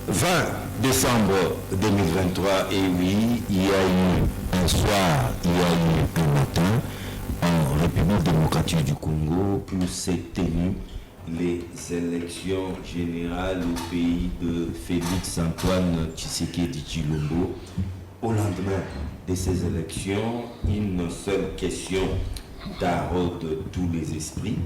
20 décembre 2023, et oui, il y a eu un soir, il y a eu un matin, en République démocratique du Congo, où s'est tenu les élections générales au pays de Félix Antoine Tshisekedi Tshilombo. Au lendemain de ces élections, une seule question taraude tous les esprits.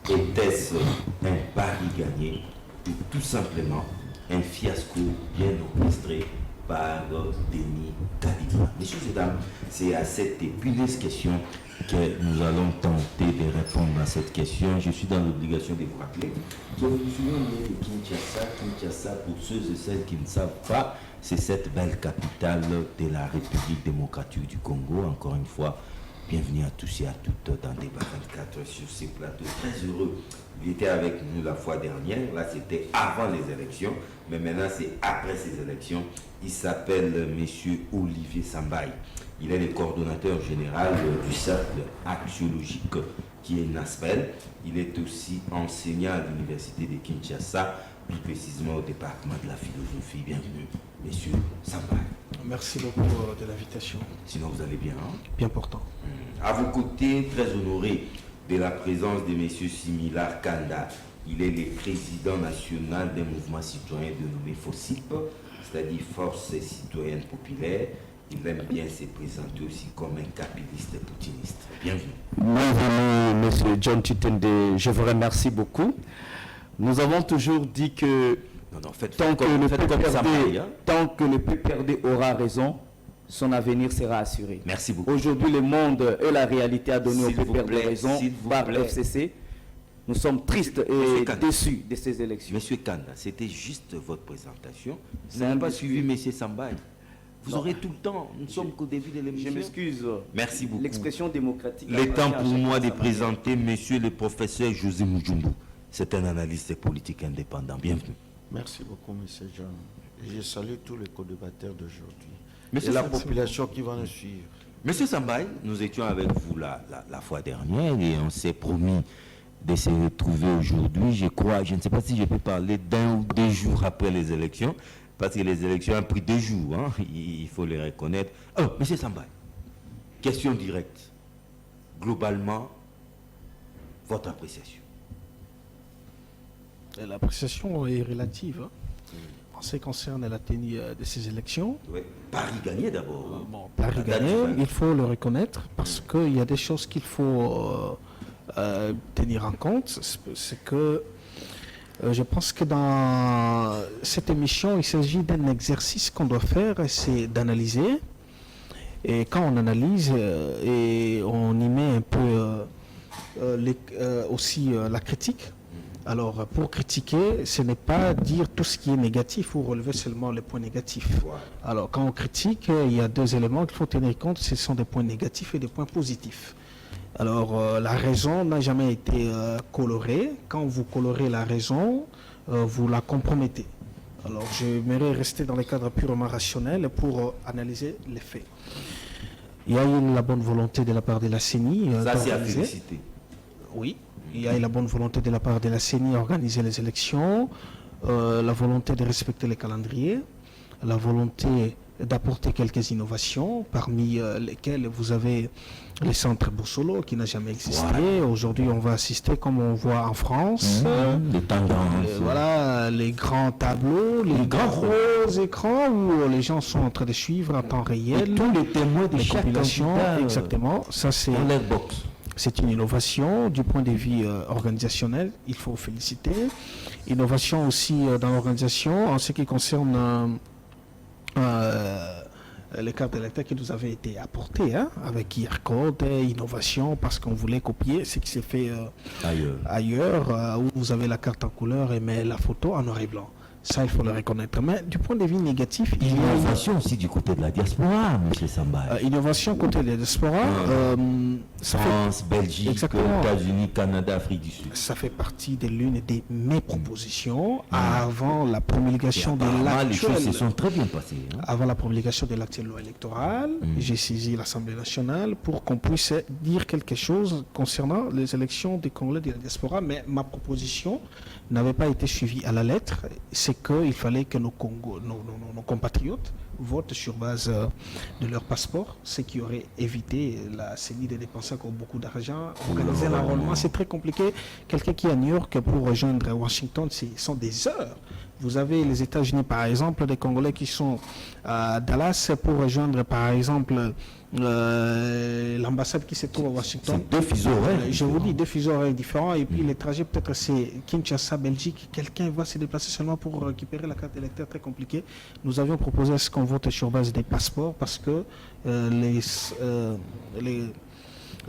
Était-ce un pari gagné ou tout simplement un fiasco bien orchestré par Denis Kadima? Messieurs et dames, c'est à cette épineuse question que nous allons tenter de répondre à cette question. Je suis dans l'obligation de vous rappeler que vous vous souvenez de Kinshasa. Kinshasa, pour ceux et celles qui ne savent pas, c'est cette belle capitale de la République démocratique du Congo. Encore une fois, bienvenue à tous et à toutes dans Débat 24 sur ces plateaux. Très heureux. Il était avec nous la fois dernière. Là, c'était avant les élections. Mais maintenant, c'est après ces élections. Il s'appelle M. Olivier Sambaï. Il est le coordonnateur général du cercle axiologique qui est NASPEL. Il est aussi enseignant à l'université de Kinshasa, plus précisément au département de la philosophie. Bienvenue, M. Sambaï. Merci beaucoup de l'invitation. Sinon, vous allez bien, hein? Bien portant. À vos côtés, très honoré de la présence de M. Similar Kanda. Il est le président national d'un mouvement citoyen dénommé FOSIP, c'est-à-dire Force citoyenne populaire. Il aime bien se présenter aussi comme un capiliste poutiniste. Bienvenue. Bienvenue, M. John Chitende. Je vous remercie beaucoup. Nous avons toujours dit que tant que le PPRD aura raison, son avenir sera assuré. Merci beaucoup. Aujourd'hui, le monde et la réalité a donné au PPRD raison par FCC. Nous sommes tristes et déçus de ces élections. Monsieur Kanda, c'était juste votre présentation. Vous n'avez pas suivi M. Sambaï. Vous aurez tout le temps. Nous ne sommes qu'au début de l'émission. Je m'excuse. Merci beaucoup. L'expression démocratique. Le temps pour moi de présenter monsieur le professeur José Mujumbu. C'est un analyste politique indépendant. Bienvenue. Merci beaucoup, M. John. Et je salue tous les co-débatteurs d'aujourd'hui. Et la population qui va nous suivre. Monsieur Sambaï, nous étions avec vous la fois dernière et on s'est promis de se retrouver aujourd'hui. Je crois, je ne sais pas si je peux parler d'un ou deux jours après les élections, parce que les élections ont pris 2 jours, hein, il faut les reconnaître. Oh, monsieur Sambaï, question directe. Globalement, votre appréciation. L'appréciation est relative. Hein. En ce qui concerne la tenue de ces élections. Oui. Paris gagné d'abord. Bon, Paris gagné, il faut le reconnaître, parce qu'il y a des choses qu'il faut tenir en compte. C'est que je pense que dans cette émission, il s'agit d'un exercice qu'on doit faire, c'est d'analyser. Et quand on analyse et on y met un peu aussi la critique. Alors, pour critiquer, ce n'est pas dire tout ce qui est négatif ou relever seulement les points négatifs. Alors, quand on critique, il y a 2 éléments qu'il faut tenir compte, ce sont des points négatifs et des points positifs. Alors, la raison n'a jamais été colorée. Quand vous colorez la raison, vous la compromettez. Alors, j'aimerais rester dans le cadre purement rationnel pour analyser les faits. Il y a eu la bonne volonté de la part de la CENI. Ça, c'est à féliciter. Oui. Il y a eu la bonne volonté de la part de la CENI d'organiser les élections, la volonté de respecter les calendriers, la volonté d'apporter quelques innovations, parmi lesquelles vous avez le centre Boussolo qui n'a jamais existé. Voilà. Aujourd'hui, on va assister, comme on voit en France, les tendances. Voilà, les grands tableaux, les gros écrans où les gens sont en train de suivre en temps réel. Et tous les témoins de chaque population. Exactement. Ça, c'est C'est une innovation du point de vue organisationnel, il faut féliciter. Innovation aussi dans l'organisation en ce qui concerne les cartes électorales qui nous avaient été apportées, hein, avec QR code, innovation, parce qu'on voulait copier ce qui s'est fait ailleurs où vous avez la carte en couleur et mais la photo en noir et blanc. Ça, il faut le reconnaître. Mais du point de vue négatif, il y a innovation aussi du côté de la diaspora, M. Sambaï. Innovation côté de la diaspora. France, Belgique, États-Unis, Canada, Afrique du Sud. Ça fait partie de l'une de mes propositions avant la promulgation de l'actuelle. Les choses se sont très bien passées. Hein? Avant la promulgation de l'actuelle loi électorale, j'ai saisi l'Assemblée nationale pour qu'on puisse dire quelque chose concernant les élections des Congolais de la diaspora. Mais ma proposition n'avait pas été suivie à la lettre. Ce c'est qu'il fallait que nos compatriotes votent sur base de leur passeport, ce qui aurait évité la CENI de dépenser encore beaucoup d'argent. Organiser l'enrôlement, c'est très compliqué. Quelqu'un qui est à New York pour rejoindre Washington, ce sont des heures. Vous avez les États-Unis, par exemple, des Congolais qui sont à Dallas pour rejoindre, par exemple, l'ambassade qui se trouve à Washington. C'est deux fuseaux horaires. Je vous dis, deux fuseaux horaires différents. Et puis les trajets, peut-être c'est Kinshasa, Belgique. Quelqu'un va se déplacer seulement pour récupérer la carte d'électeur, très compliqué. Nous avions proposé à ce qu'on vote sur base des passeports parce que les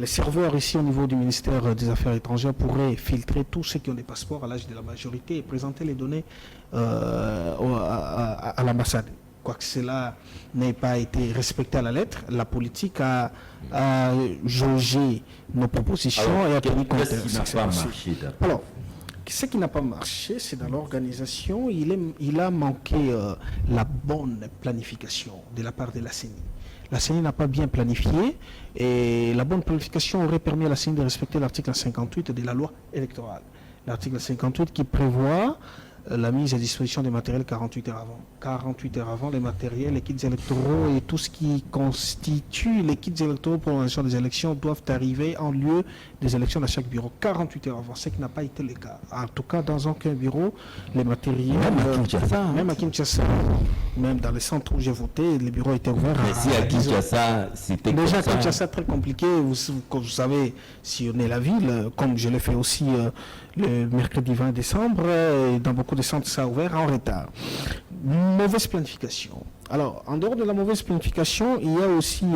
serveurs ici au niveau du ministère des Affaires étrangères pourraient filtrer tous ceux qui ont des passeports à l'âge de la majorité et présenter les données à l'ambassade. Quoique cela n'ait pas été respecté à la lettre, la politique a jaugé nos propositions et a tenu compte. Qu'est-ce qui n'a pas marché d'abord? Alors, ce qui n'a pas marché, c'est dans l'organisation, il a manqué la bonne planification de la part de la CENI. La CENI n'a pas bien planifié et la bonne planification aurait permis à la CENI de respecter l'article 58 de la loi électorale. L'article 58 qui prévoit la mise à disposition des matériels 48 heures avant. 48 heures avant, les matériels, les kits électoraux et tout ce qui constitue les kits électoraux pour l'organisation des élections doivent arriver en lieu des élections dans chaque bureau. 48 heures avant, ce qui n'a pas été le cas. En tout cas, dans aucun bureau, les matériels... Même à Kinshasa, même dans les centres où j'ai voté, les bureaux étaient ouverts. Mais si à Kinshasa, c'était déjà Kinshasa, très compliqué. Vous savez, sillonner la ville, comme je l'ai fait aussi le mercredi 20 décembre, et dans beaucoup de centres, ça a ouvert en retard. Mauvaise planification. Alors, en dehors de la mauvaise planification, il y a aussi,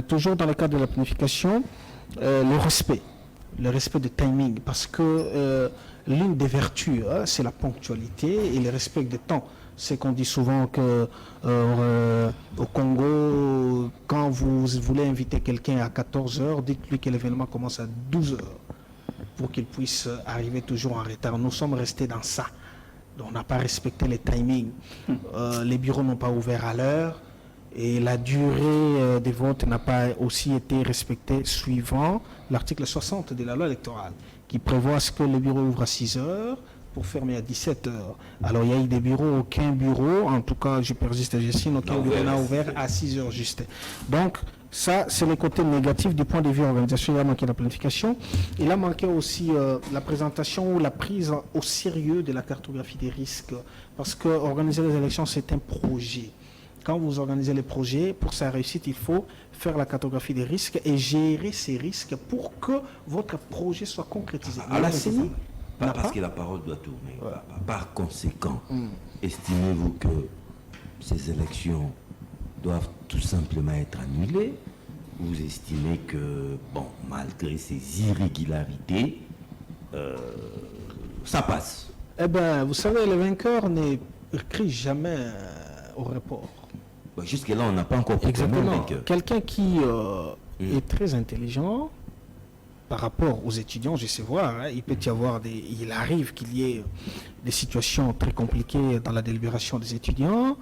toujours dans le cadre de la planification, le respect de timing, parce que l'une des vertus, c'est la ponctualité et le respect de temps. C'est qu'on dit souvent que au Congo, quand vous voulez inviter quelqu'un à 14 heures, dites-lui que l'événement commence à 12 heures pour qu'il puisse arriver toujours en retard. Nous sommes restés dans ça. On n'a pas respecté les timings. Les bureaux n'ont pas ouvert à l'heure et la durée des votes n'a pas aussi été respectée suivant l'article 60 de la loi électorale qui prévoit que les bureaux ouvrent à 6 heures pour fermer à 17 heures. Alors il y a eu des bureaux, aucun bureau, en tout cas je persiste et j'estime, aucun bureau n'a ouvert à 6 heures juste. Donc ça, c'est le côté négatif du point de vue organisation. Il a manqué la planification. Il a manqué aussi la présentation ou la prise au sérieux de la cartographie des risques. Parce que organiser les élections, c'est un projet. Quand vous organisez les projets, pour sa réussite, il faut faire la cartographie des risques et gérer ces risques pour que votre projet soit concrétisé. La CENI, parce que la parole doit tourner. Ouais. Par conséquent, estimez-vous que ces élections doivent tout simplement être annulées? Vous estimez que, bon, malgré ces irrégularités, ça passe? Eh bien, vous savez, le vainqueur ne crie jamais au report. Jusque-là, on n'a pas encore pu. Exactement. Quelqu'un qui est très intelligent par rapport aux étudiants, je sais voir, il peut y avoir il arrive qu'il y ait des situations très compliquées dans la délibération des étudiants.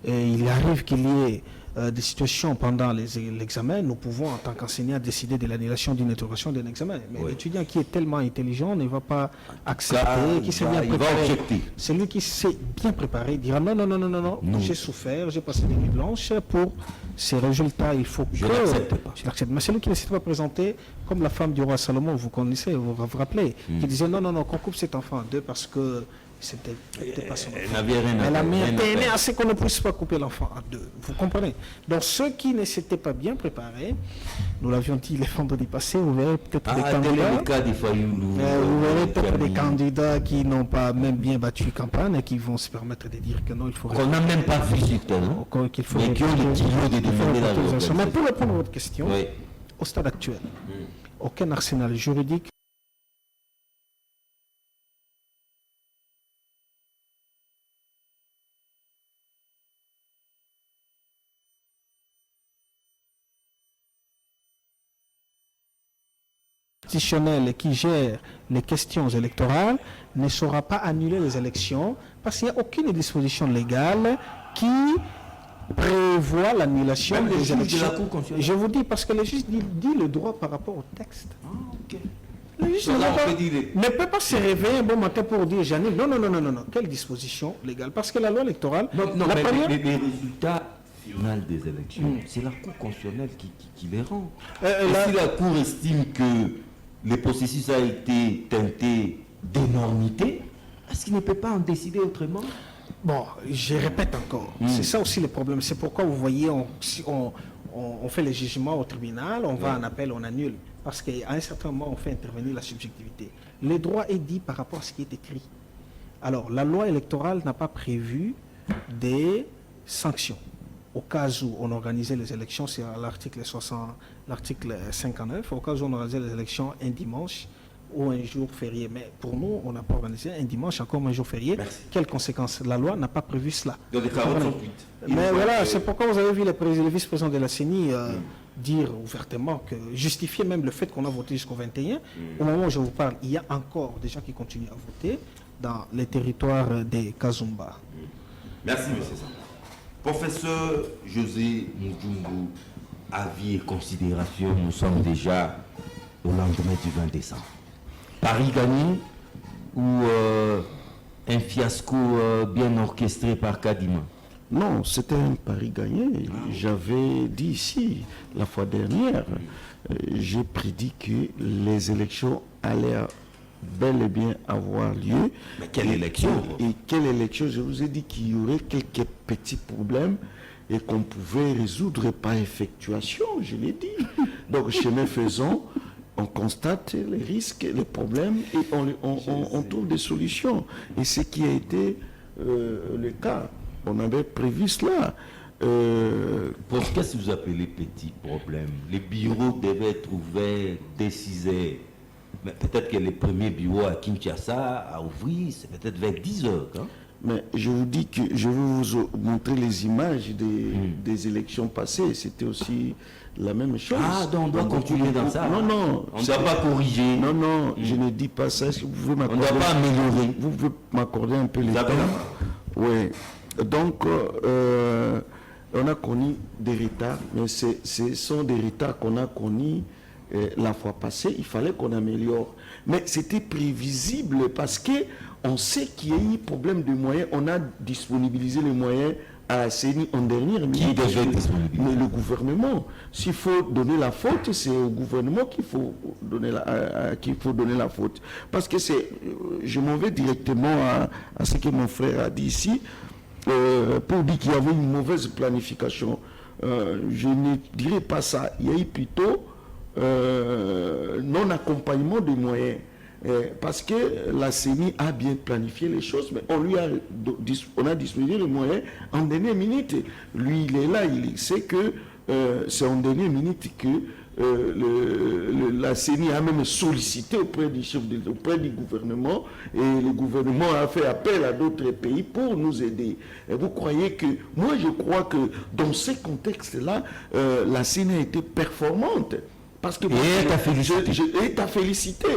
Et il arrive qu'il y ait des situations pendant l'examen, nous pouvons en tant qu'enseignants décider de l'annulation d'une interrogation d'un examen. Mais l'étudiant qui est tellement intelligent ne va pas accepter, qui s'est bien préparé. Celui qui s'est bien préparé dira non, j'ai souffert, j'ai passé des nuits blanches pour ces résultats, il faut que je l'accepte. Mais celui qui ne s'est pas présenté, comme la femme du roi Salomon, vous connaissez, vous vous rappelez, qui disait non, qu'on coupe cet enfant en deux parce que c'était pas son enfant. Elle a maintenu assez qu'on ne puisse pas couper l'enfant en deux. Vous comprenez? Donc ceux qui ne s'étaient pas bien préparés, nous l'avions dit les vendredis passés, vous verrez peut-être des candidats. Vous verrez peut-être des candidats qui n'ont pas même bien battu campagne et qui vont se permettre de dire que non, il faut. On n'a même pas vu qu'il faut. Mais qui ont le kilo de demander la réalisation. Mais pour répondre à votre question, au stade actuel, aucun arsenal juridique qui gère les questions électorales ne saura pas annuler les élections parce qu'il n'y a aucune disposition légale qui prévoit l'annulation des élections. Je vous dis parce que le juge dit le droit par rapport au texte. Le juge ne peut pas se réveiller un bon matin pour dire Janine, non. Quelle disposition légale? Parce que la loi électorale... Non, mais les résultats finaux des élections, c'est la Cour constitutionnelle qui les rend. Si la Cour estime que le processus a été teinté d'énormité, est-ce qu'il ne peut pas en décider autrement? Bon, je répète encore, c'est ça aussi le problème. C'est pourquoi vous voyez, on fait les jugements au tribunal, on va en appel, on annule. Parce qu'à un certain moment, on fait intervenir la subjectivité. Le droit est dit par rapport à ce qui est écrit. Alors, la loi électorale n'a pas prévu des sanctions. Au cas où on organisait les élections, c'est à l'article 59, au cas où on organisait les élections un dimanche ou un jour férié. Mais pour nous, on n'a pas organisé un dimanche, encore un jour férié. Merci. Quelles conséquences? La loi n'a pas prévu cela. Donc les travaux sont cuits. Mais voilà, c'est pourquoi vous avez vu le vice-président de la CENI dire ouvertement, justifier même le fait qu'on a voté jusqu'au 21. Au moment où je vous parle, il y a encore des gens qui continuent à voter dans les territoires des Kazumba. Merci, M. Sam. Professeur José Mujumbu, avis et considération, nous sommes déjà au lendemain du 20 décembre. Paris gagné ou un fiasco bien orchestré par Kadima? Non, c'était un pari gagné. J'avais dit ici, la fois dernière, j'ai prédit que les élections allaient bel et bien avoir lieu. Mais quelle élection? Et quelle élection? Je vous ai dit qu'il y aurait quelques petits problèmes et qu'on pouvait résoudre par effectuation, je l'ai dit. Donc, chemin faisant, on constate les risques, les problèmes et on trouve des solutions. Et ce qui a été le cas. On avait prévu cela. Qu'est-ce que vous appelez petits problèmes? Les bureaux devaient être ouverts dès 6 heures. Mais peut-être que les premiers bureaux à Kinshasa à ouvrir, c'est peut-être vers 10 heures. Hein? Mais je vous dis que je vais vous montrer les images des élections passées. C'était aussi la même chose. Ah, donc on doit continuer dans ça. Non. On ne doit pas corriger. Non, je ne dis pas ça. Est-ce que vous pouvez m'accorder? On ne doit pas améliorer. Vous pouvez m'accorder un peu le temps? Oui. Donc, on a connu des retards, mais ce sont des retards qu'on a connus la fois passée. Il fallait qu'on améliore. Mais c'était prévisible parce qu'on sait qu'il y a eu problème de moyens. On a disponibilisé les moyens à la CENI en dernière minute. Qui devait disponibiliser? Mais le gouvernement. S'il faut donner la faute, c'est au gouvernement qu'il faut donner la faute. Parce que je m'en vais directement à ce que mon frère a dit ici. Pour dire qu'il y avait une mauvaise planification. Je ne dirais pas ça. Il y a eu plutôt non-accompagnement des moyens. Parce que la CENI a bien planifié les choses, mais on a disponible les moyens en dernière minute. Lui, il est là, il sait que c'est en dernière minute que la CENI a même sollicité auprès du gouvernement, et le gouvernement a fait appel à d'autres pays pour nous aider. Et vous croyez que, moi je crois que dans ces contextes-là, la CENI a été performante. Parce que est à féliciter.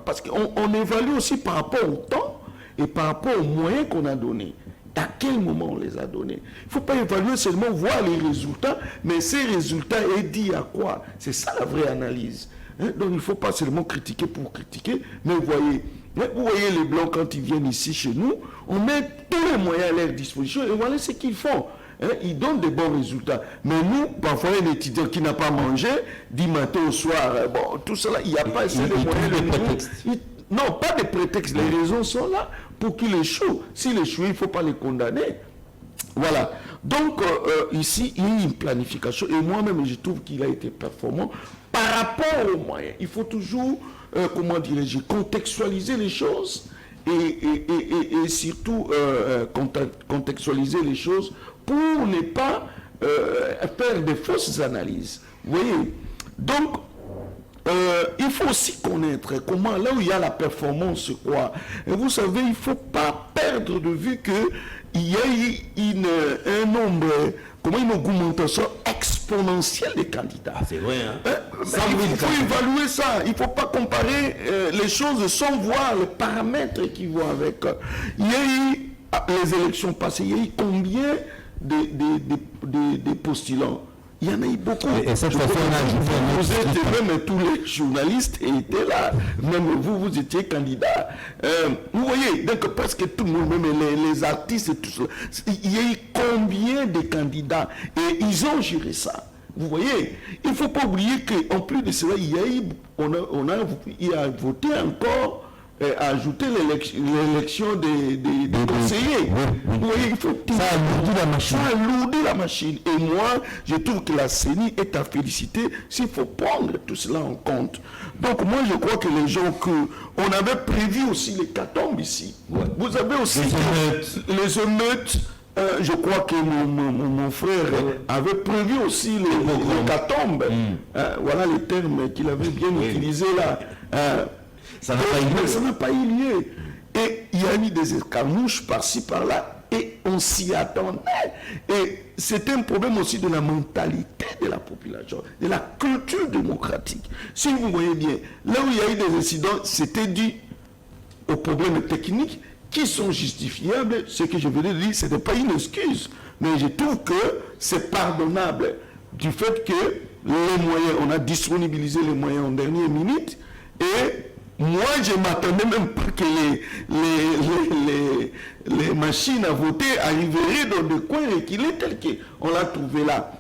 Parce qu'on évalue aussi par rapport au temps et par rapport aux moyens qu'on a donnés. À quel moment on les a donnés? Il ne faut pas évaluer seulement, voir les résultats, mais ces résultats est dit à quoi? C'est ça la vraie analyse. Donc il ne faut pas seulement critiquer pour critiquer, mais vous voyez les Blancs quand ils viennent ici chez nous, on met tous les moyens à leur disposition et voilà ce qu'ils font. Ils donnent de bons résultats. Mais nous, parfois, un étudiant qui n'a pas mangé, du matin au soir, tout cela, il n'y a pas assez de moyens. Non, pas de prétexte. Les raisons sont là pour qu'il échoue. S'il échoue, il ne faut pas les condamner. Voilà. Donc, ici, il y a une planification. Et moi-même, je trouve qu'il a été performant par rapport aux moyens. Il faut toujours, contextualiser les choses et surtout contextualiser les choses pour ne pas faire de fausses analyses. Vous voyez? Donc, il faut aussi connaître comment, là où il y a la performance, quoi. Et vous savez, il ne faut pas perdre de vue qu'il y a eu une augmentation exponentielle des candidats. Ah, c'est vrai, hein? Il faut évaluer ça. Il ne faut pas comparer les choses sans voir les paramètres qui vont avec. Il y a eu, les élections passées, il y a eu combien de postulants? Il y en a eu beaucoup. Et cette fois-ci, on a ajouté un autre vous êtes truc. même tous les journalistes étaient là. Même vous étiez candidat. Vous voyez, donc presque tout le monde, même les artistes et tout ça. Il y a eu combien de candidats et ils ont géré ça. Vous voyez, il ne faut pas oublier qu'en plus de cela, il y a eu, il a voté encore ajouter l'élection des conseillers. Vous voyez, il faut ça alourdit la machine. Ça alourdit la machine. Et moi, je trouve que la CENI est à féliciter s'il faut prendre tout cela en compte. Donc moi, je crois que les gens on avait prévu aussi les catombes ici. Ouais. Vous avez aussi les émeutes. Je crois que mon frère avait prévu aussi les catombes. Voilà les termes qu'il avait bien utilisés là. Ça n'a pas eu lieu. Ça n'a pas eu lieu. Et il y a eu des escarmouches par-ci, par-là, et on s'y attendait. Et c'est un problème aussi de la mentalité de la population, de la culture démocratique. Si vous voyez bien, là où il y a eu des incidents, c'était dû aux problèmes techniques qui sont justifiables. Ce que je venais de dire, ce n'est pas une excuse. Mais je trouve que c'est pardonnable du fait que les moyens, on a disponibilisé les moyens en dernière minute, et moi, je ne m'attendais même pas que les machines à voter arriveraient dans des coins reculés tels qu'on l'a trouvé là.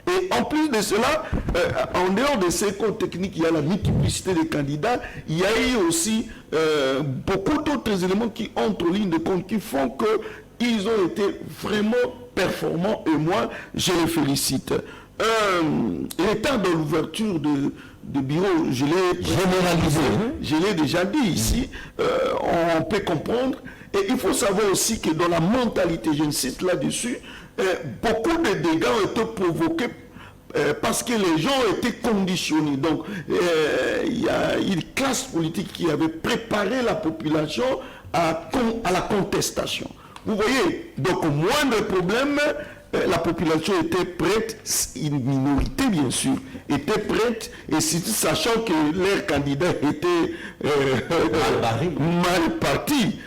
Et en plus de cela, en dehors de ces codes techniques, il y a la multiplicité des candidats, il y a eu aussi beaucoup d'autres éléments qui entrent en ligne de compte, qui font qu'ils ont été vraiment performants, et moi, je les félicite. L'état de l'ouverture de bureau, je l'ai généralisé, je l'ai déjà dit ici, on peut comprendre. Et il faut savoir aussi que dans la mentalité, j'insiste là-dessus, beaucoup de dégâts ont été provoqués parce que les gens ont été conditionnés. Donc, il y a une classe politique qui avait préparé la population à la contestation. Vous voyez, donc au moindre problème, la population était prête, une minorité bien sûr, était prête, et sachant que leurs candidats étaient mal partis,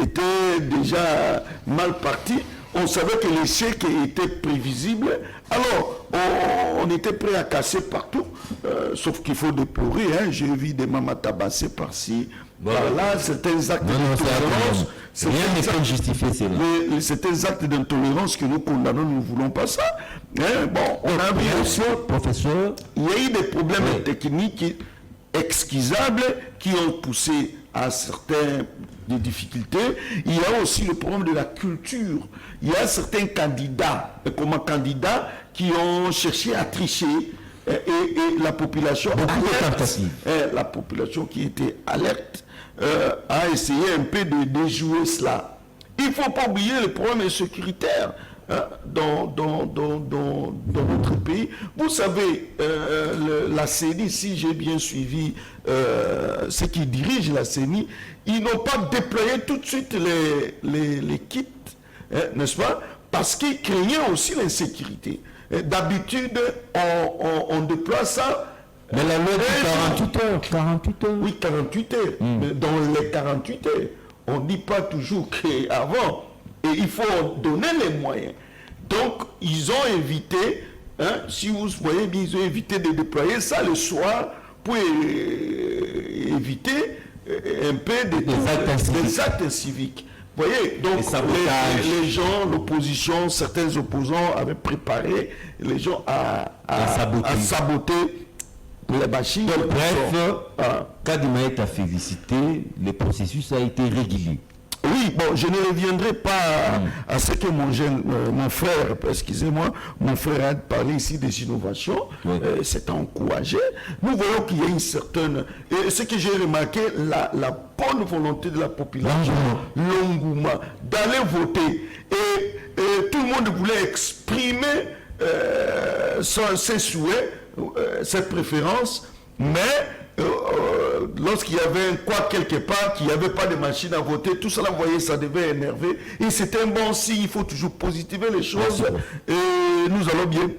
étaient déjà mal partis, on savait que l'échec était prévisible, alors on était prêt à casser partout, sauf qu'il faut déplorer, j'ai vu des mamas tabassés par-ci, par-là, certains actes d'intolérance. Rien ne peut justifier cela. Certains actes d'intolérance que nous condamnons, nous ne voulons pas ça. Bon, on a vu aussi, professeur, il y a eu des problèmes techniques excusables qui ont poussé à certaines difficultés. Il y a aussi le problème de la culture. Il y a certains candidats, qui ont cherché à tricher, et la population alerte, la population qui était alerte a essayé un peu de déjouer cela. Il ne faut pas oublier le problème sécuritaire dans notre pays. Vous savez, la CENI, si j'ai bien suivi ceux qui dirigent la CENI, ils n'ont pas déployé tout de suite les kits, n'est-ce pas? Parce qu'ils craignaient aussi l'insécurité. D'habitude, on déploie ça. Mais la loi dit 48 heures. Oui, 48 heures. Mais dans les 48 heures, on ne dit pas toujours qu'avant. Et il faut donner les moyens. Donc, ils ont évité, si vous voyez bien, ils ont évité de déployer ça le soir pour éviter un peu des actes civiques. Vous voyez, donc les gens, l'opposition, certains opposants avaient préparé les gens à saboter les machines. Bref, Kadima est à féliciter, le processus a été régulier. Oui, bon, je ne reviendrai pas à ce que mon frère, excusez-moi, mon frère a parlé ici des innovations, c'est encouragé. Nous voyons qu'il y a une certaine... Et ce que j'ai remarqué, la bonne volonté de la population, l'engouement, d'aller voter. Et tout le monde voulait exprimer ses souhaits, ses préférences, mais... lorsqu'il y avait quoi quelque part, qu'il n'y avait pas de machine à voter, tout cela, vous voyez, ça devait énerver. Et c'est un bon signe, il faut toujours positiver les choses. Et nous allons bien,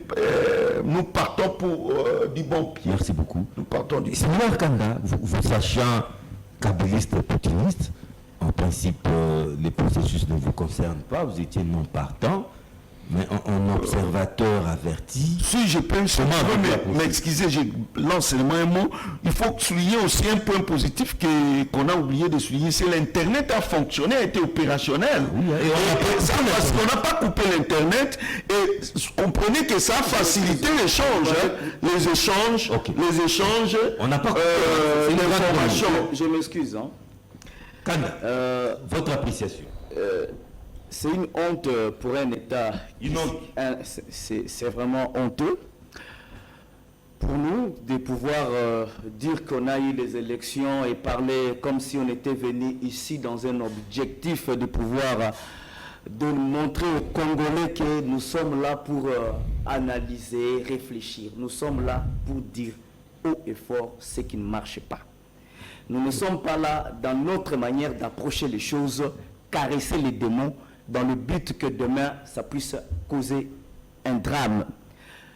nous partons pour du bon pied. Merci beaucoup. Nous partons du Similaire Kanda, vous sachant kabyliste et poutiniste, en principe, les processus ne vous concernent pas, vous étiez non partant. Mais un observateur averti... Si je peux m'excuser, je lance seulement un mot. Il faut souligner aussi un point positif qu'on a oublié de souligner, c'est l'Internet a fonctionné, a été opérationnel. Parce qu'on n'a pas coupé l'Internet et comprenez que ça a facilité l'échange. Les échanges, on n'a pas l'information. Je m'excuse. Hein. Votre appréciation. C'est une honte pour un État. C'est vraiment honteux pour nous de pouvoir dire qu'on a eu les élections et parler comme si on était venu ici dans un objectif de pouvoir de montrer aux Congolais que nous sommes là pour analyser, réfléchir. Nous sommes là pour dire haut et fort ce qui ne marche pas. Nous ne sommes pas là dans notre manière d'approcher les choses, caresser les démons, dans le but que demain, ça puisse causer un drame.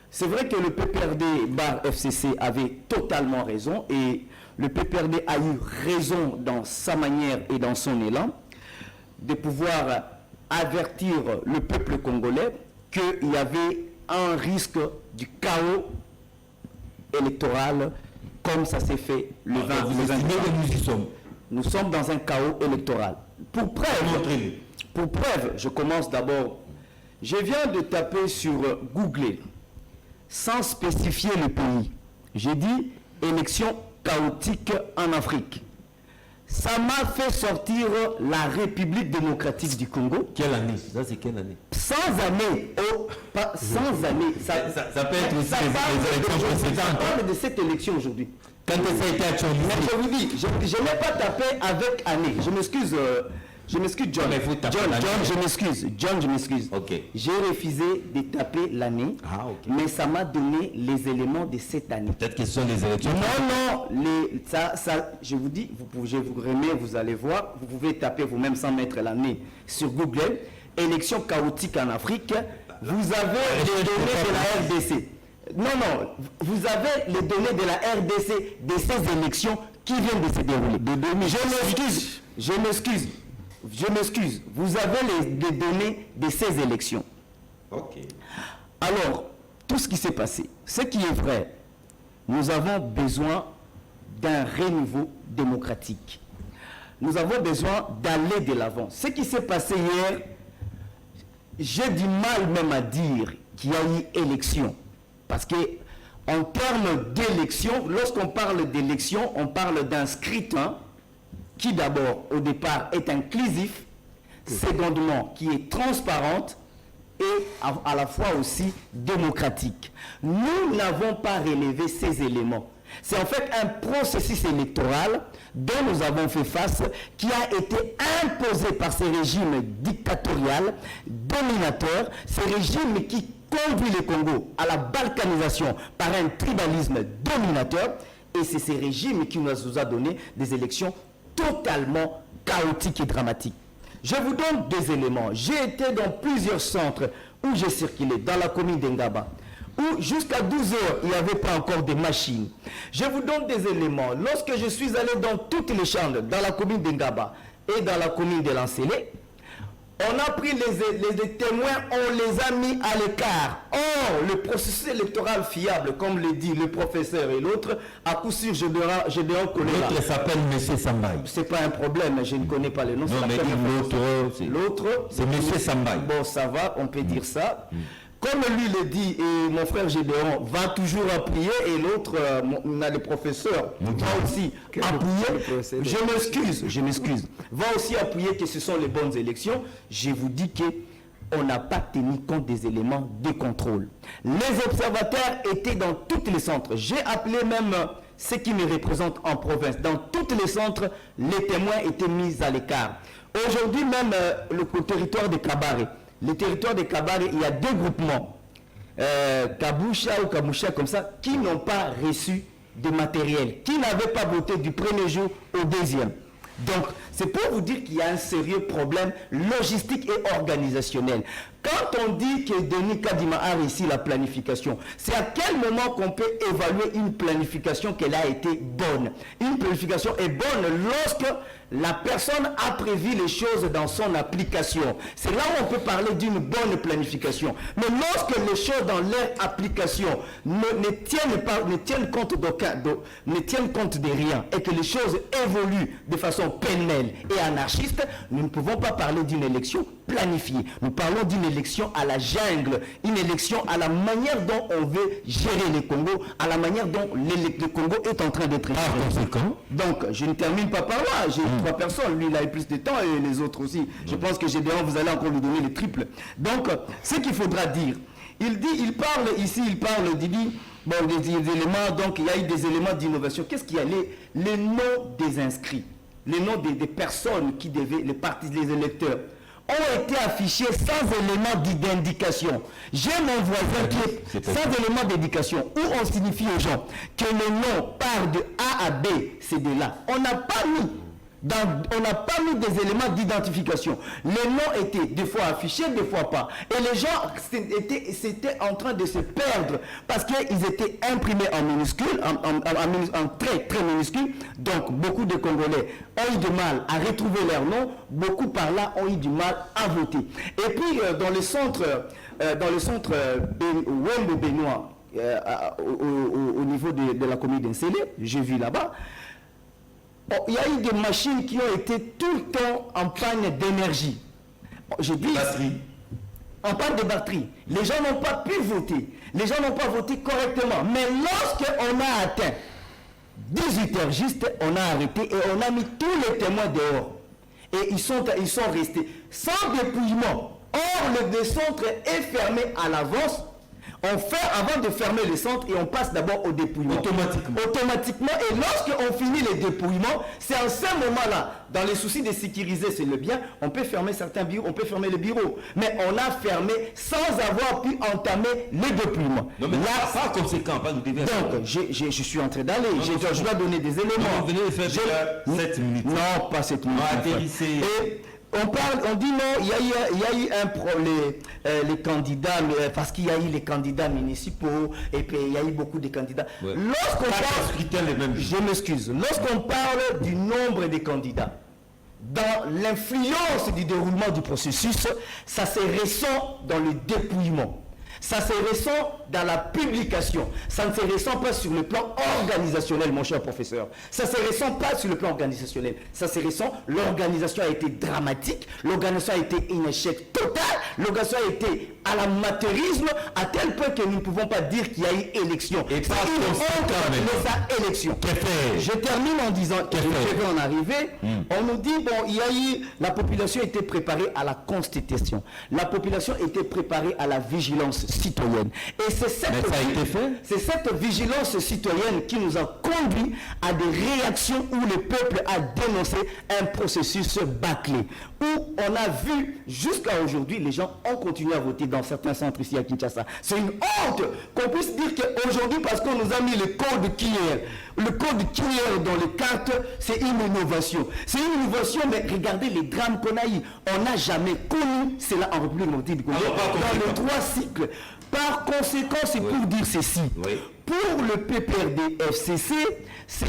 C'est vrai que le PPRD/FCC avait totalement raison et le PPRD a eu raison dans sa manière et dans son élan de pouvoir avertir le peuple congolais qu'il y avait un risque du chaos électoral comme ça s'est fait le 20 nous. Nous sommes dans un chaos électoral. Pour preuve, je commence d'abord. Je viens de taper sur Google, sans spécifier le pays. J'ai dit élection chaotique en Afrique. Ça m'a fait sortir la République démocratique du Congo. Quelle année? Ça, c'est quelle année? 100 années. Sans années. Ça peut être aussi les élections précédentes. On parle de cette élection aujourd'hui. Quand ça a été actualisé. Mais je vous dis, je n'ai pas tapé avec année. Je m'excuse. Je m'excuse, John. John, je m'excuse. Okay. J'ai refusé de taper l'année, mais ça m'a donné les éléments de cette année. Peut-être que ce sont les élections. Non, je vous dis, je vous remets, vous allez voir, vous pouvez taper vous-même sans mettre l'année sur Google. Élection chaotique en Afrique. Vous avez les données de la RDC. Non, vous avez les données de la RDC de ces élections qui viennent de se dérouler. Je m'excuse. Vous avez les données de ces élections. Ok. Alors, tout ce qui s'est passé, ce qui est vrai, nous avons besoin d'un renouveau démocratique. Nous avons besoin d'aller de l'avant. Ce qui s'est passé hier, j'ai du mal même à dire qu'il y a eu élection. Parce que, en termes d'élection, lorsqu'on parle d'élection, on parle d'un scrutin qui d'abord, au départ, est inclusif, secondement, qui est transparente et à la fois aussi démocratique. Nous n'avons pas relevé ces éléments. C'est en fait un processus électoral dont nous avons fait face, qui a été imposé par ces régimes dictatoriaux, dominateurs, ces régimes qui conduisent le Congo à la balkanisation par un tribalisme dominateur, et c'est ces régimes qui nous ont donné des élections totalement chaotiques et dramatiques. Je vous donne des éléments. J'ai été dans plusieurs centres où j'ai circulé, dans la commune d'Engaba, où jusqu'à 12 heures, il n'y avait pas encore de machines. Je vous donne des éléments. Lorsque je suis allé dans toutes les chambres, dans la commune d'Engaba et dans la commune de Lancélé, on a pris les témoins, on les a mis à l'écart. Or, le processus électoral fiable, comme le dit le professeur et l'autre, à coup sûr, je dois connaître. L'autre s'appelle M. Sambaï. C'est pas un problème, je ne connais pas le nom. Non, mais l'autre, c'est M. Sambaï. Bon, ça va, on peut dire ça. Comme lui le dit, et mon frère Gédéon va toujours appuyer, et l'autre, le professeur, va aussi appuyer. Je m'excuse. Va aussi appuyer que ce sont les bonnes élections. Je vous dis qu'on n'a pas tenu compte des éléments de contrôle. Les observateurs étaient dans tous les centres. J'ai appelé même ceux qui me représentent en province. Dans tous les centres, les témoins étaient mis à l'écart. Aujourd'hui même, le territoire de Kabare. Le territoire de Kabare, il y a deux groupements, Kaboucha ou Kaboucha comme ça, qui n'ont pas reçu de matériel, qui n'avaient pas voté du premier jour au deuxième. Donc, C'est pour vous dire qu'il y a un sérieux problème logistique et organisationnel. Quand on dit que Denis Kadima a réussi la planification, c'est à quel moment qu'on peut évaluer une planification qu'elle a été bonne? Une planification est bonne lorsque la personne a prévu les choses dans son application. C'est là où on peut parler d'une bonne planification. Mais lorsque les choses dans leur application ne tiennent compte de rien et que les choses évoluent de façon pêle-mêle et anarchiste, nous ne pouvons pas parler d'une élection planifiée. Nous parlons d'une élection à la jungle, une élection à la manière dont on veut gérer le Congo, à la manière dont le Congo est en train d'être géré. Donc, je ne termine pas par là. J'ai 3 personnes. Lui, il a eu plus de temps et les autres aussi. Je pense que Gédéon, vous allez encore lui donner les triples. Donc, ce qu'il faudra dire, il parle bon, des éléments, donc il y a eu des éléments d'innovation. Qu'est-ce qu'il y a? Les noms des inscrits, les noms des personnes qui devaient, les électeurs, ont été affichés sans élément d'identification. J'ai mon voisin qui est sans élément d'indication, où on signifie aux gens que le nom part de A à B, c'est de là. On n'a pas mis des éléments d'identification. Les noms étaient des fois affichés, des fois pas. Et les gens c'était en train de se perdre parce qu'ils étaient imprimés en minuscules, en très très minuscules. Donc beaucoup de Congolais ont eu du mal à retrouver leur nom. Beaucoup par là ont eu du mal à voter. Et puis dans le centre Wembo Benoît, au niveau de la commune d'Ensélé, j'ai vu là-bas, il y a eu des machines qui ont été tout le temps en panne d'énergie. Je dis, en panne de batterie. Les gens n'ont pas pu voter. Les gens n'ont pas voté correctement. Mais lorsqu'on a atteint 18h juste, on a arrêté et on a mis tous les témoins dehors. Et ils sont restés sans dépouillement. Or, le centre est fermé à l'avance. On fait avant de fermer le centre et on passe d'abord au dépouillement. Automatiquement. Et lorsqu'on finit les dépouillements, c'est en ce moment-là, dans les soucis de sécuriser, c'est le bien, on peut fermer certains bureaux, on peut fermer les bureaux. Mais on a fermé sans avoir pu entamer les dépouillements. Non, mais là, pas conséquent, pas nous devons. Donc, je suis en train d'aller. Je dois donner des éléments. Vous venez de faire 7 minutes. Non, pas 7 minutes. Atterrissez. On dit non, il y a eu un problème, les candidats, parce qu'il y a eu les candidats municipaux, et puis il y a eu beaucoup de candidats. Ouais. Je m'excuse, lorsqu'on parle du nombre de candidats, dans l'influence du déroulement du processus, ça se ressent dans le dépouillement. Ça se ressent dans la publication. Ça ne se ressent pas sur le plan organisationnel, mon cher professeur. Ça ne se ressent pas sur le plan organisationnel. Ça se ressent, l'organisation a été dramatique, l'organisation a été un échec total, l'organisation a été à l'amateurisme, à tel point que nous ne pouvons pas dire qu'il y a eu élection. Et pas élection. Je termine en disant que je vais en arriver. On nous dit, bon, il y a eu, la population était préparée à la constitution. La population était préparée à la vigilance citoyenne. Et c'est cette vigilance citoyenne qui nous a conduit à des réactions où le peuple a dénoncé un processus bâclé. Où on a vu, jusqu'à aujourd'hui, les gens ont continué à voter dans certains centres ici à Kinshasa. C'est une honte qu'on puisse dire qu'aujourd'hui, parce qu'on nous a mis le code Kier, dans les cartes, c'est une innovation. C'est une innovation, mais regardez les drames qu'on a eu. On n'a jamais connu cela en République démocratique du Congo dans les 3 cycles. Par conséquent, c'est pour dire ceci. Pour le PPRD FCC, ce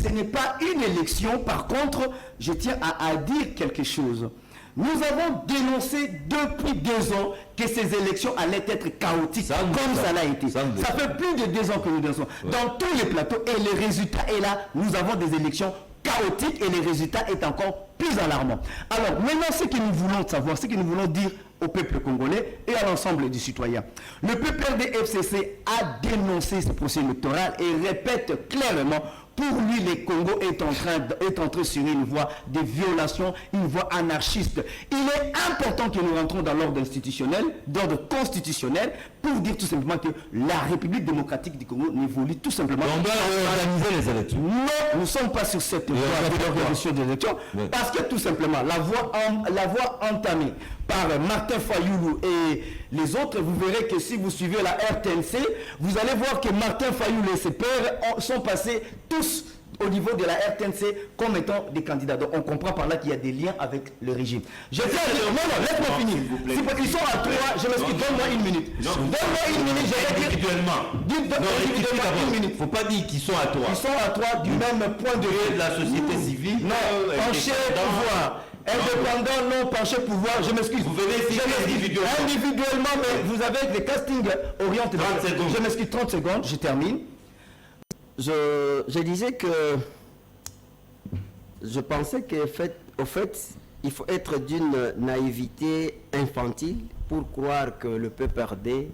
n'est pas une élection. Par contre, je tiens à dire quelque chose. Nous avons dénoncé depuis 2 ans que ces élections allaient être chaotiques, comme ça l'a été. Ça fait plus de 2 ans que nous dénonçons. Dans tous les plateaux, et le résultat est là, nous avons des élections chaotiques et le résultat est encore plus alarmant. Alors, maintenant, ce que nous voulons savoir, ce que nous voulons dire au peuple congolais et à l'ensemble des citoyens. Le PPRD FCC a dénoncé ce procès électoral et répète clairement, pour lui, le Congo est entré sur une voie de violation, une voie anarchiste. Il est important que nous rentrons dans l'ordre institutionnel, d'ordre constitutionnel, pour dire tout simplement que la République démocratique du Congo n'évolue tout simplement. On doit organiser les élections. Non, nous ne sommes pas sur cette voie de l'organisation des élections, parce que tout simplement, la voie entamée par Martin Fayoulou et les autres, vous verrez que si vous suivez la RTNC, vous allez voir que Martin Fayoulou et ses pairs sont passés tous au niveau de la RTNC comme étant des candidats. Donc on comprend par là qu'il y a des liens avec le régime. Je tiens à dire, non, laisse-moi finir. Ils sont à 3, je m'excuse, donne-moi une minute. Donne-moi une minute, je vais dire. Individuellement. Individuellement, une minute. Faut pas dire qu'ils sont à 3. Ils sont à 3 du même point de vue. De la société civile. Non, penché pouvoir. Indépendant, non, penché pouvoir, je m'excuse. Vous venez citer individuellement, mais vous avez des castings orientés. 30 secondes. Je m'excuse, 30 secondes, je termine. Je disais que je pensais qu'au fait, il faut être d'une naïveté infantile pour croire que le PPRD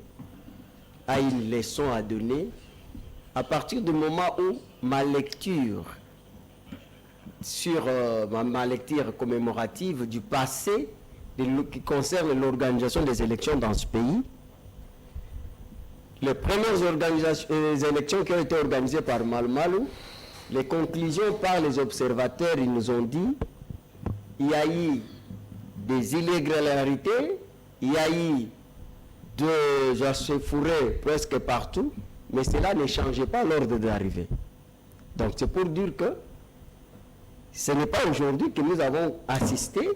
a une leçon à donner à partir du moment où ma lecture sur ma lecture commémorative du passé qui concerne l'organisation des élections dans ce pays. Les premières élections qui ont été organisées par Malmalou, les conclusions par les observateurs, ils nous ont dit il y a eu des illégalités, il y a eu de échauffourées presque partout, mais cela ne changeait pas l'ordre d'arrivée. Donc c'est pour dire que ce n'est pas aujourd'hui que nous avons assisté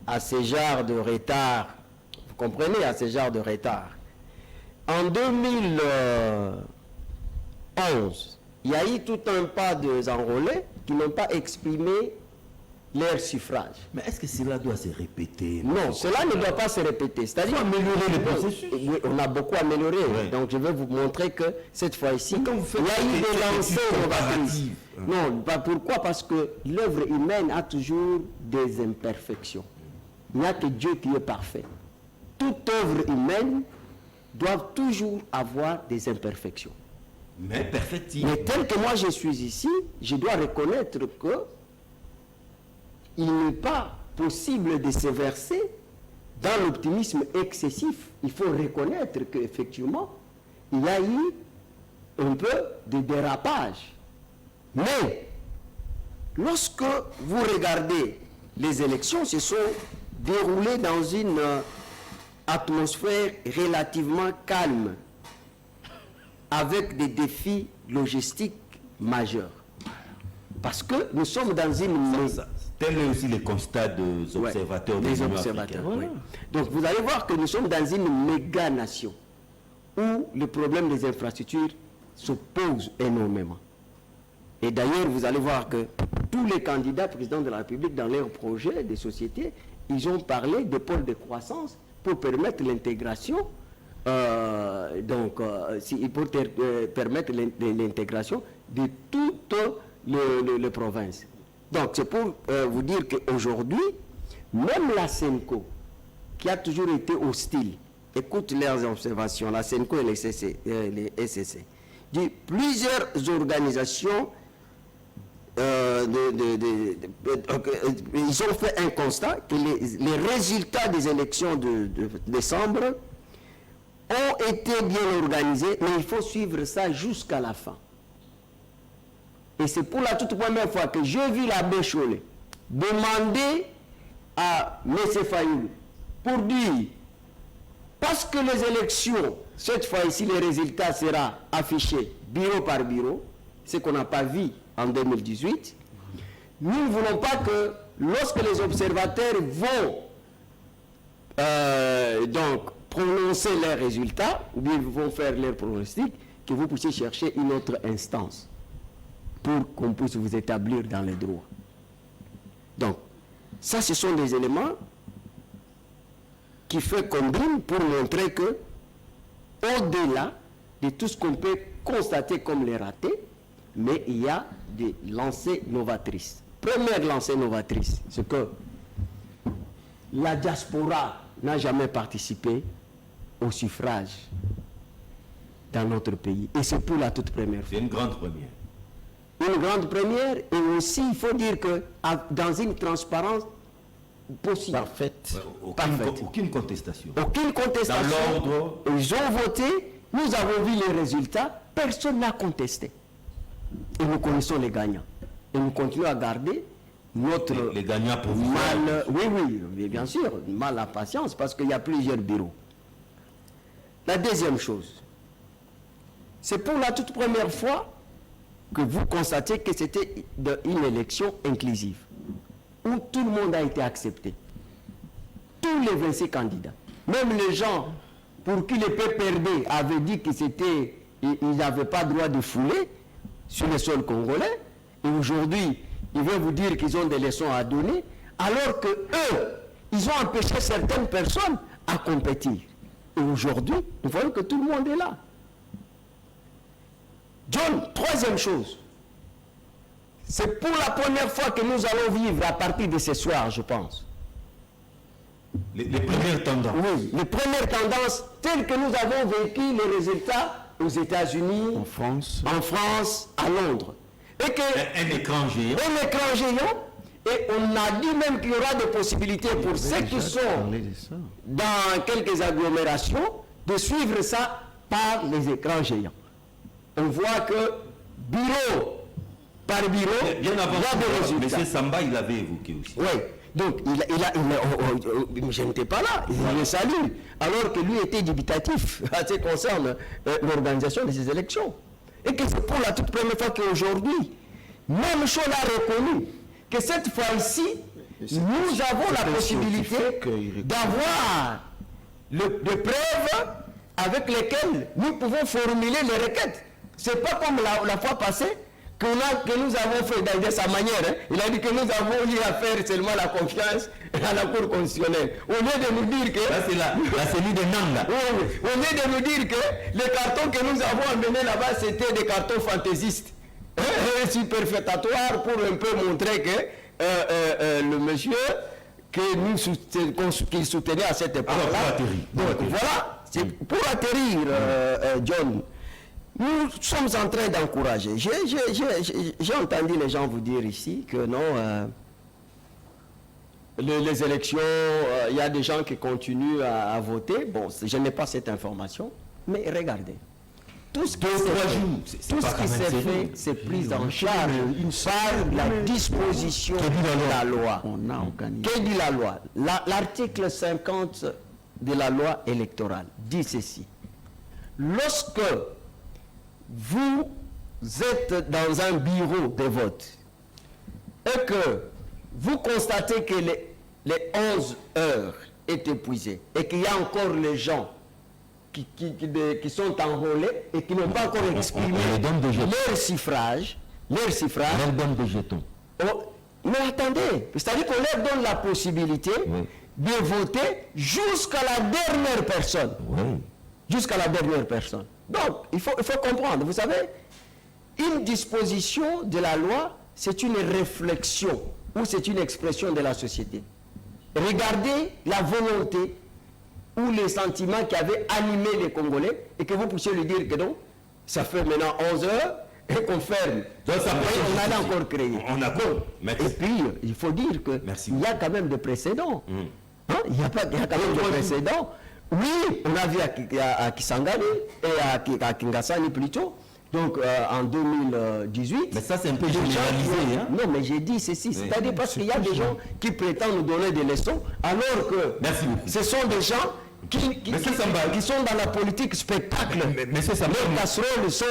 à ce genre de retard. Vous comprenez, à ce genre de retard. En 2011, il y a eu tout un pas d'enrôlés qui n'ont pas exprimé leur suffrage. Mais est-ce que cela doit se répéter? Non, cela ne doit pas se répéter. C'est-à-dire améliorer le processus. Oui, on a beaucoup amélioré. Ouais. Donc je vais vous montrer que cette fois-ci, il y a eu des lancers novatrices. Non, pourquoi? Parce que l'œuvre humaine a toujours des imperfections. Il n'y a que Dieu qui est parfait. Toute œuvre humaine doit toujours avoir des imperfections. Mais perfectible. Mais tel que moi je suis ici, je dois reconnaître que il n'est pas possible de se verser dans l'optimisme excessif. Il faut reconnaître qu'effectivement, il y a eu un peu de dérapage. Mais, lorsque vous regardez les élections, se sont déroulées dans une atmosphère relativement calme, avec des défis logistiques majeurs. Parce que nous sommes dans une... Tel est aussi le constat des observateurs. Ouais, des observateurs. Oui. Donc vous allez voir que nous sommes dans une méga-nation où le problème des infrastructures se pose énormément. Et d'ailleurs, vous allez voir que tous les candidats présidents de la République, dans leurs projets de société, ils ont parlé de pôles de croissance pour permettre l'intégration, permettre l'intégration de toutes les provinces. Donc, c'est pour vous dire qu'aujourd'hui, même la SENCO, qui a toujours été hostile, écoute leurs observations, la SENCO et les SCC, dit plusieurs organisations, ils ont fait un constat que les résultats des élections de décembre ont été bien organisés, mais il faut suivre ça jusqu'à la fin. Et c'est pour la toute première fois que j'ai vu l'abbé Chollet demander à M. Fayoulou pour dire, parce que les élections, cette fois-ci, les résultats seront affichés bureau par bureau, ce qu'on n'a pas vu en 2018, nous ne voulons pas que lorsque les observateurs vont donc prononcer leurs résultats, ou bien vont faire leurs pronostics, que vous puissiez chercher une autre instance pour qu'on puisse vous établir dans les droits. Donc, ça, ce sont des éléments qui font combine pour montrer que, au-delà de tout ce qu'on peut constater comme les ratés, mais il y a des lancées novatrices. Première lancée novatrice, c'est que la diaspora n'a jamais participé au suffrage dans notre pays. Et c'est pour la toute première fois. C'est une grande première. Une grande première, et aussi, il faut dire que dans une transparence possible. Parfaite. Aucune contestation. Aucune contestation. Dans l'ordre. Ils ont voté, nous avons vu les résultats, personne n'a contesté. Et nous connaissons les gagnants. Et nous continuons à garder notre... Les gagnants pour vous. Mal, oui, bien sûr, mal à patience, parce qu'il y a plusieurs bureaux. La deuxième chose, c'est pour la toute première fois que vous constatez que c'était une élection inclusive, où tout le monde a été accepté. Tous les 26 candidats. Même les gens pour qui le PPRD avait dit que c'était, ils n'avaient pas droit de fouler sur le sol congolais, et aujourd'hui, ils vont vous dire qu'ils ont des leçons à donner, alors que eux, ils ont empêché certaines personnes à compétir. Et aujourd'hui, nous voyons que tout le monde est là. John, troisième chose, c'est pour la première fois que nous allons vivre à partir de ce soir, je pense. Les premières tendances. Oui, les premières tendances telles que nous avons vécu les résultats aux États-Unis, En France. à Londres. Et que Un écran géant. un écran géant, et on a dit même qu'il y aura des possibilités pour ceux qui sont dans quelques agglomérations de suivre ça par les écrans géants. On voit que bureau par bureau, Bien avant, il y a des résultats. M. Samba, il avait évoqué aussi. Oui, donc je n'étais pas là, il le salue, alors que lui était dubitatif à ce qui concerne l'organisation de ces élections. Et que c'est pour la toute première fois qu'aujourd'hui, même chose a reconnu que cette fois-ci, nous avons la possibilité d'avoir des preuves avec lesquelles nous pouvons formuler les requêtes. Ce n'est pas comme la fois passée que nous avons fait de sa manière. Hein. Il a dit que nous avons eu à faire seulement la confiance à la Cour constitutionnelle. Au lieu de nous dire que... Là, c'est la cellule de Nanga. Oui, au lieu de nous dire que les cartons que nous avons amenés là-bas, c'était des cartons fantaisistes. Superfétatoires pour un peu montrer que le monsieur qu'il soutenait à cette époque-là. Donc voilà, c'est pour atterrir, John. Nous sommes en train d'encourager. J'ai entendu les gens vous dire ici que non, les élections, il y a des gens qui continuent à voter. Bon, je n'ai pas cette information, mais regardez. Tout ce qui s'est fait, c'est pris en charge par la disposition de la loi. Que dit la loi? L'article 50 de la loi électorale dit ceci. Lorsque vous êtes dans un bureau de vote et que vous constatez que les 11 heures est épuisées et qu'il y a encore les gens qui sont enrôlés et qui n'ont pas encore exprimé leur suffrage. On leur donne des jetons. Mais attendez, c'est-à-dire qu'on leur donne la possibilité de voter jusqu'à la dernière personne. Oui. Jusqu'à la dernière personne. Donc, il faut comprendre, vous savez, une disposition de la loi, c'est une réflexion ou c'est une expression de la société. Regardez la volonté ou les sentiments qui avaient animé les Congolais et que vous puissiez lui dire que non, ça fait maintenant 11 heures et qu'on ferme. Donc, ça on allait encore créer. On a bon. Et puis, il faut dire qu'il y a quand même des précédents. Hein? Il y a quand même des précédents. Oui, on a vu à Kisangani et à Kingasani plutôt, donc en 2018. Mais ça, c'est un peu généralisé. Hein? Non, mais j'ai dit ceci, c'est-à-dire parce qu'il y a des gens qui prétendent nous donner des leçons, alors que ce sont des gens qui sont dans la politique spectacle. Monsieur Samba, leurs casseroles sont...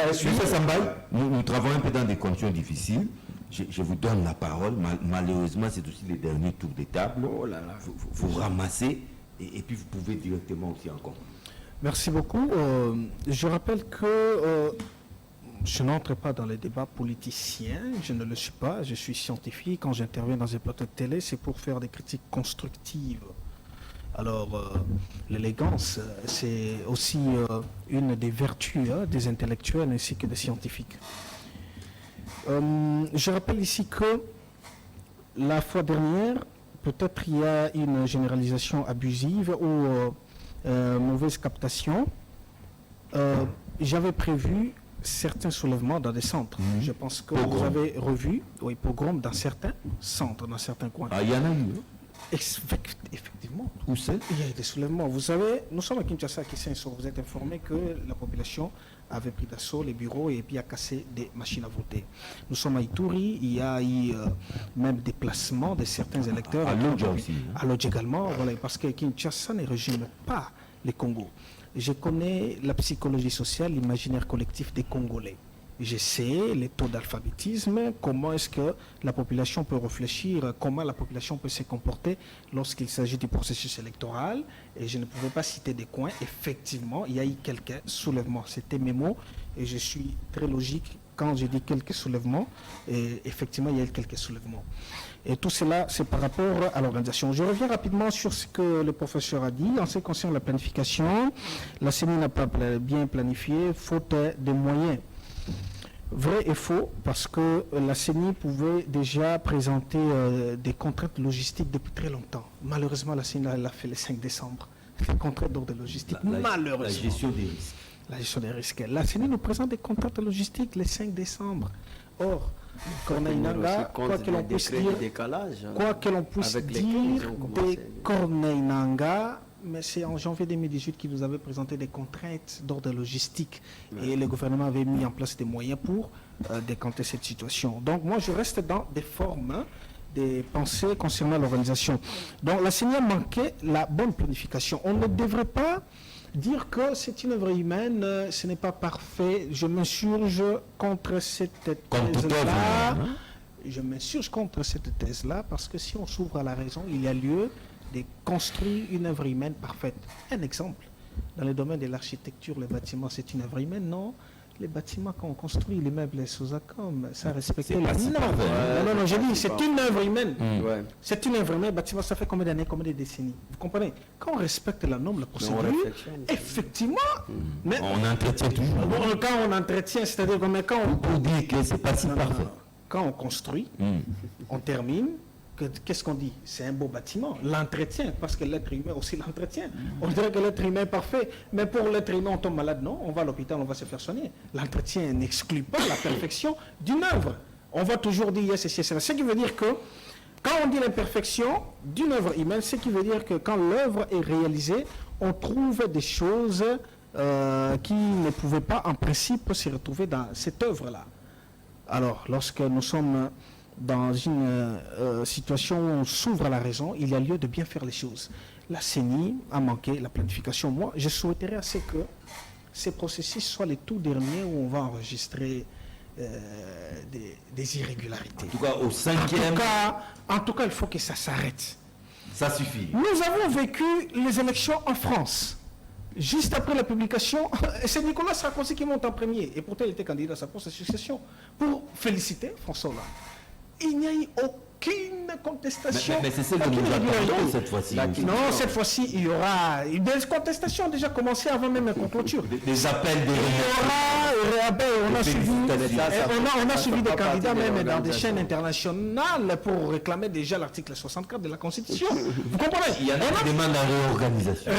Monsieur Samba, nous travaillons un peu dans des conditions difficiles. Je vous donne la parole. Malheureusement, c'est aussi les derniers tours de table. Oh là là. Vous ramassez et puis vous pouvez directement aussi encore. Merci beaucoup. Je rappelle que je n'entre pas dans les débats politiciens, je ne le suis pas, je suis scientifique. Quand j'interviens dans un plateau de télé, c'est pour faire des critiques constructives. Alors, l'élégance, c'est aussi une des vertus des intellectuels ainsi que des scientifiques. Je rappelle ici que la fois dernière, peut-être il y a une généralisation abusive ou mauvaise captation. J'avais prévu certains soulèvements dans des centres. Je pense que vous avez revu, pogrom dans certains centres, dans certains coins. Ah, il y en a eu. Effectivement. Où c'est? Il y a eu des soulèvements. Vous savez, nous sommes à Kinshasa, vous êtes informé que la population avait pris d'assaut les bureaux et puis a cassé des machines à voter. Nous sommes à Ituri, il y a eu même déplacement de certains électeurs. À Lodja aussi. À Lodja également, voilà, parce que Kinshasa ne résume pas les Congos. Je connais la psychologie sociale, l'imaginaire collectif des Congolais. Je sais les taux d'alphabétisme, comment est-ce que la population peut réfléchir, comment la population peut se comporter lorsqu'il s'agit du processus électoral. Et je ne pouvais pas citer des coins. Effectivement, il y a eu quelques soulèvements. C'était mes mots et je suis très logique quand je dis quelques soulèvements. Et effectivement, il y a eu quelques soulèvements. Et tout cela, c'est par rapport à l'organisation. Je reviens rapidement sur ce que le professeur a dit. En ce qui concerne la planification, la CENI n'a pas bien planifié, faute de moyens. Vrai et faux, parce que la CENI pouvait déjà présenter des contraintes logistiques depuis très longtemps. Malheureusement, la CENI l'a fait le 5 décembre. Les contraintes d'ordre logistique, malheureusement. La gestion des risques. La gestion des risques. La CENI nous présente des contraintes logistiques le 5 décembre. Or, Corneille Nangaa, quoi que l'on puisse dire, de Corneille Nangaa, mais c'est en janvier 2018 qu'il nous avait présenté des contraintes d'ordre logistique et le gouvernement avait mis en place des moyens pour décanter cette situation. Donc moi je reste dans des formes, des pensées concernant l'organisation. Donc la CENI a manqué la bonne planification. On ne devrait pas dire que c'est une œuvre humaine, ce n'est pas parfait. Je m'insurge contre cette thèse-là. Je m'insurge contre cette thèse-là parce que si on s'ouvre à la raison, il y a lieu de construire une œuvre humaine parfaite. Un exemple, dans le domaine de l'architecture, les bâtiments, c'est une œuvre humaine, non? Les bâtiments qu'on construit, les meubles Sosacom, ça respecte les normes. Non, je dis, c'est une œuvre humaine. C'est une œuvre humaine. Bâtiment, ça fait combien d'années, combien de décennies? Vous comprenez? Quand on respecte la norme, la procédure, effectivement. Mais on entretient toujours. Bon, quand on entretient, c'est-à-dire quand on... Pour dire que c'est pas si parfait. Quand on construit, on termine. Qu'est-ce qu'on dit? C'est un beau bâtiment. L'entretien, parce que l'être humain aussi l'entretient. On dirait que l'être humain est parfait, mais pour l'être humain, on tombe malade, non? On va à l'hôpital, on va se faire soigner. L'entretien n'exclut pas la perfection d'une œuvre. On va toujours dire yes, yes, yes. Ce qui veut dire que, quand on dit l'imperfection d'une œuvre humaine, ce qui veut dire que quand l'œuvre est réalisée, on trouve des choses qui ne pouvaient pas, en principe, se retrouver dans cette œuvre-là. Alors, lorsque nous sommes dans une situation où on s'ouvre à la raison, il y a lieu de bien faire les choses. La CENI a manqué la planification. Moi, je souhaiterais assez que ces processus soient les tout derniers où on va enregistrer des irrégularités. En tout cas, au 5e... En tout cas, il faut que ça s'arrête. Ça suffit. Nous avons vécu les élections en France. Juste après la publication, c'est Nicolas Sarkozy qui monte en premier. Et pourtant, il était candidat à sa propre succession pour féliciter François Hollande. Il n'y a eu aucune contestation. Mais c'est celle que nous attendons cette fois-ci. Non, cette fois-ci, il y aura... Des contestations ont déjà commencé avant même la clôture. Des appels de... On a suivi des candidats même dans des chaînes internationales pour réclamer déjà l'article 64 de la Constitution. Vous comprenez? Il y en a qui demandent la réorganisation.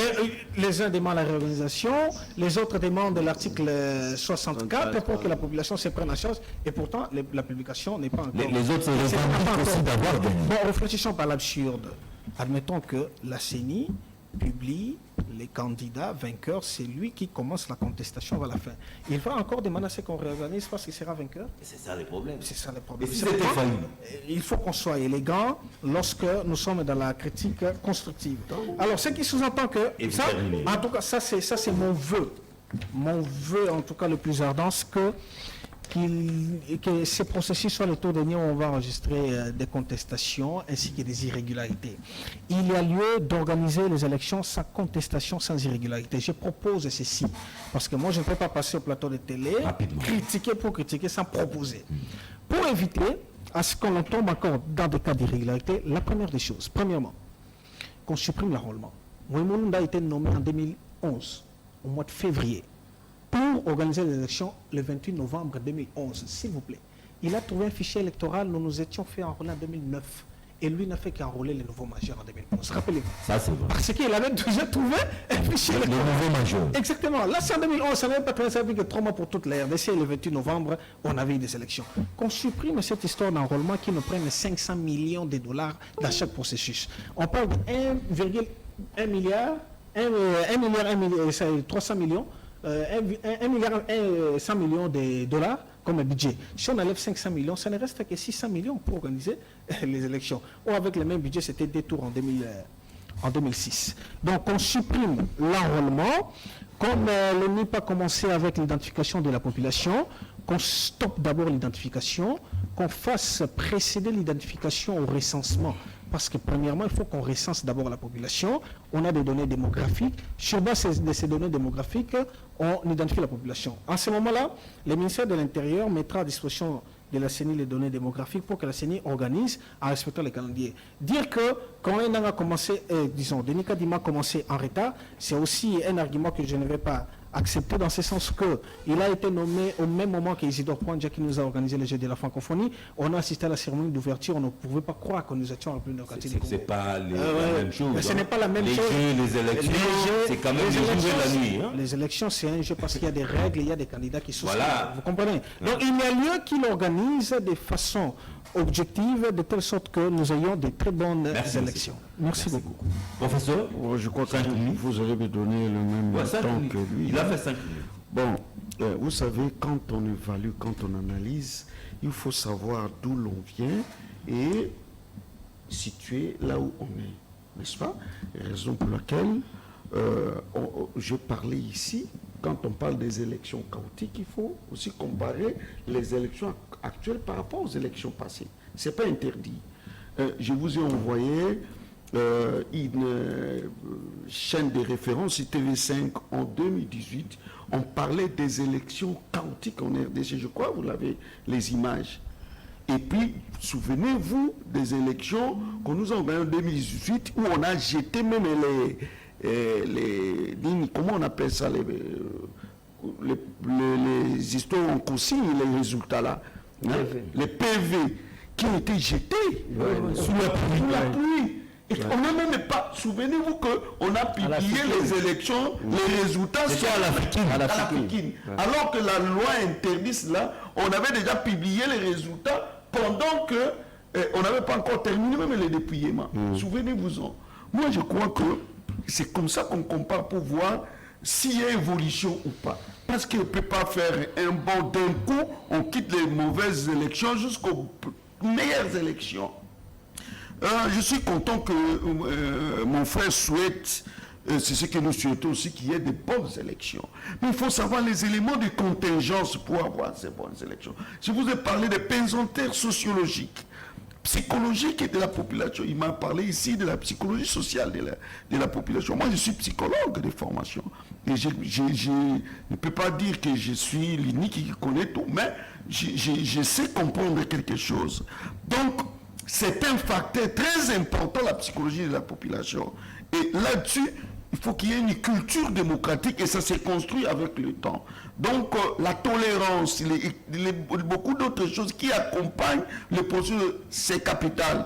Les uns demandent la réorganisation, les autres demandent l'article 64 pour que la population se prenne en charge. Et pourtant, la publication n'est pas encore... Les autres se revendiquent aussi d'avoir gagné. Bon, réfléchissons par l'absurde. Admettons que la CENI publie les candidats vainqueurs, c'est lui qui commence la contestation à la fin. Il va encore demander à ce qu'on réorganise parce qu'il sera vainqueur. C'est ça le problème. C'est ça le problème. Et si c'était failli? Il faut qu'on soit élégant lorsque nous sommes dans la critique constructive. Alors, ce qui sous-entend que... Ça, en tout cas, ça c'est mon vœu. Mon vœu, en tout cas, le plus ardent, que ces processus soient les taux derniers où on va enregistrer des contestations ainsi que des irrégularités. Il y a lieu d'organiser les élections sans contestation, sans irrégularité. Je propose ceci, parce que moi je ne peux pas passer au plateau de télé, critiquer pour critiquer sans proposer. Pour éviter à ce qu'on tombe encore dans des cas d'irrégularité, la première des choses, premièrement, qu'on supprime l'enrôlement. Ouémounda a été nommé en 2011, au mois de février, pour organiser les élections le 28 novembre 2011, s'il vous plaît. Il a trouvé un fichier électoral, nous étions fait enrôler en 2009. Et lui n'a fait qu'enrôler les nouveaux majeurs en 2011. Rappelez-vous. Ça, c'est vrai. Parce qu'il avait déjà trouvé un fichier électoral. Les nouveaux majeurs. Exactement. Là, c'est en 2011. Ça n'avait pas très servi que 3 mois pour toute la RDC. Et le 28 novembre, on avait eu des élections. Qu'on supprime cette histoire d'enrôlement qui nous prenne 500 millions de dollars dans chaque processus. On parle de 1 milliard, 300 millions. 1 milliard 100 millions de dollars comme budget. Si on enlève 500 millions, ça ne reste que 600 millions pour organiser les élections. Ou avec le même budget, c'était 2 tours en 2006. Donc on supprime l'enrôlement. Comme le NIP a commencé avec l'identification de la population, qu'on stoppe d'abord l'identification, qu'on fasse précéder l'identification au recensement. Parce que premièrement, il faut qu'on recense d'abord la population. On a des données démographiques. Sur base de ces données démographiques, on identifie la population. En ce moment-là, le ministère de l'Intérieur mettra à disposition de la CENI les données démographiques pour que la CENI organise en respectant les calendriers. Dire que quand un an a commencé, disons, Denis Kadima a commencé en retard, c'est aussi un argument que je ne vais pas accepter dans ce sens qu'il a été nommé au même moment qu'Isidore Kwanja qui nous a organisé le jeu de la francophonie. On a assisté à la cérémonie d'ouverture, on ne pouvait pas croire que nous étions en République démocratique du Congo. C'est pas la même chose. Mais ce n'est pas la même chose. Les élections, c'est quand même les jours et la nuit. Hein? Les élections, c'est un jeu parce qu'il y a des règles, il y a des candidats qui sont... Voilà. Vous comprenez? Donc il y a lieu qu'il organise de façon objective, de telle sorte que nous ayons de très bonnes élections. Merci beaucoup. Professeur, je crois que vous allez me donner le même temps que lui. Il a fait 5 minutes. Bon, vous savez, quand on évalue, quand on analyse, il faut savoir d'où l'on vient et situer là où on est, n'est-ce pas? Raison pour laquelle je parlais ici, quand on parle des élections chaotiques, il faut aussi comparer les élections actuelles par rapport aux élections passées. Ce n'est pas interdit. Je vous ai envoyé une chaîne de référence, TV5, en 2018. On parlait des élections chaotiques en RDC. Je crois que vous l'avez, les images. Et puis, souvenez-vous des élections qu'on nous a envoyées en 2018, où on a jeté même comment on appelle ça, les histoires en consigne, les résultats là, hein, les PV qui ont été jetés sous la pluie. Et on n'a même pas, souvenez-vous qu'on a publié les élections, les résultats sur à la Fikine. Alors que la loi interdit cela, on avait déjà publié les résultats pendant que on n'avait pas encore terminé même les dépouillements. Souvenez-vous-en. Moi, je crois que c'est comme ça qu'on compare pour voir s'il y a évolution ou pas. Parce qu'on ne peut pas faire un bond d'un coup, on quitte les mauvaises élections jusqu'aux meilleures élections. Je suis content que mon frère souhaite, c'est ce que nous souhaitons aussi, qu'il y ait de bonnes élections. Mais il faut savoir les éléments de contingence pour avoir ces bonnes élections. Je vous ai parlé des pesanteurs sociologiques, psychologiques de la population. Il m'a parlé ici de la psychologie sociale de la population. Moi, je suis psychologue de formation. Et je ne peux pas dire que je suis l'unique qui connaît tout, mais je sais comprendre quelque chose. Donc, c'est un facteur très important, la psychologie de la population. Et là-dessus, il faut qu'il y ait une culture démocratique et ça s'est construit avec le temps. Donc, la tolérance, beaucoup d'autres choses qui accompagnent le processus, c'est capital.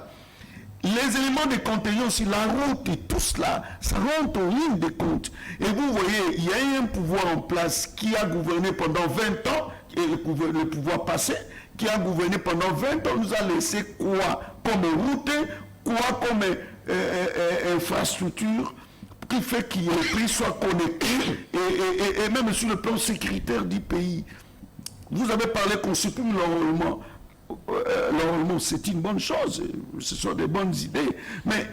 Les éléments de contingence, la route et tout cela, ça rentre en ligne de compte. Et vous voyez, il y a un pouvoir en place qui a gouverné pendant 20 ans, et le pouvoir passé, qui a gouverné pendant 20 ans, nous a laissé quoi comme route, quoi comme infrastructure, qui fait que les prix soient connectés, et même sur le plan sécuritaire du pays. Vous avez parlé qu'on supprime l'enrôlement. L'enrôlement, c'est une bonne chose, ce sont des bonnes idées, mais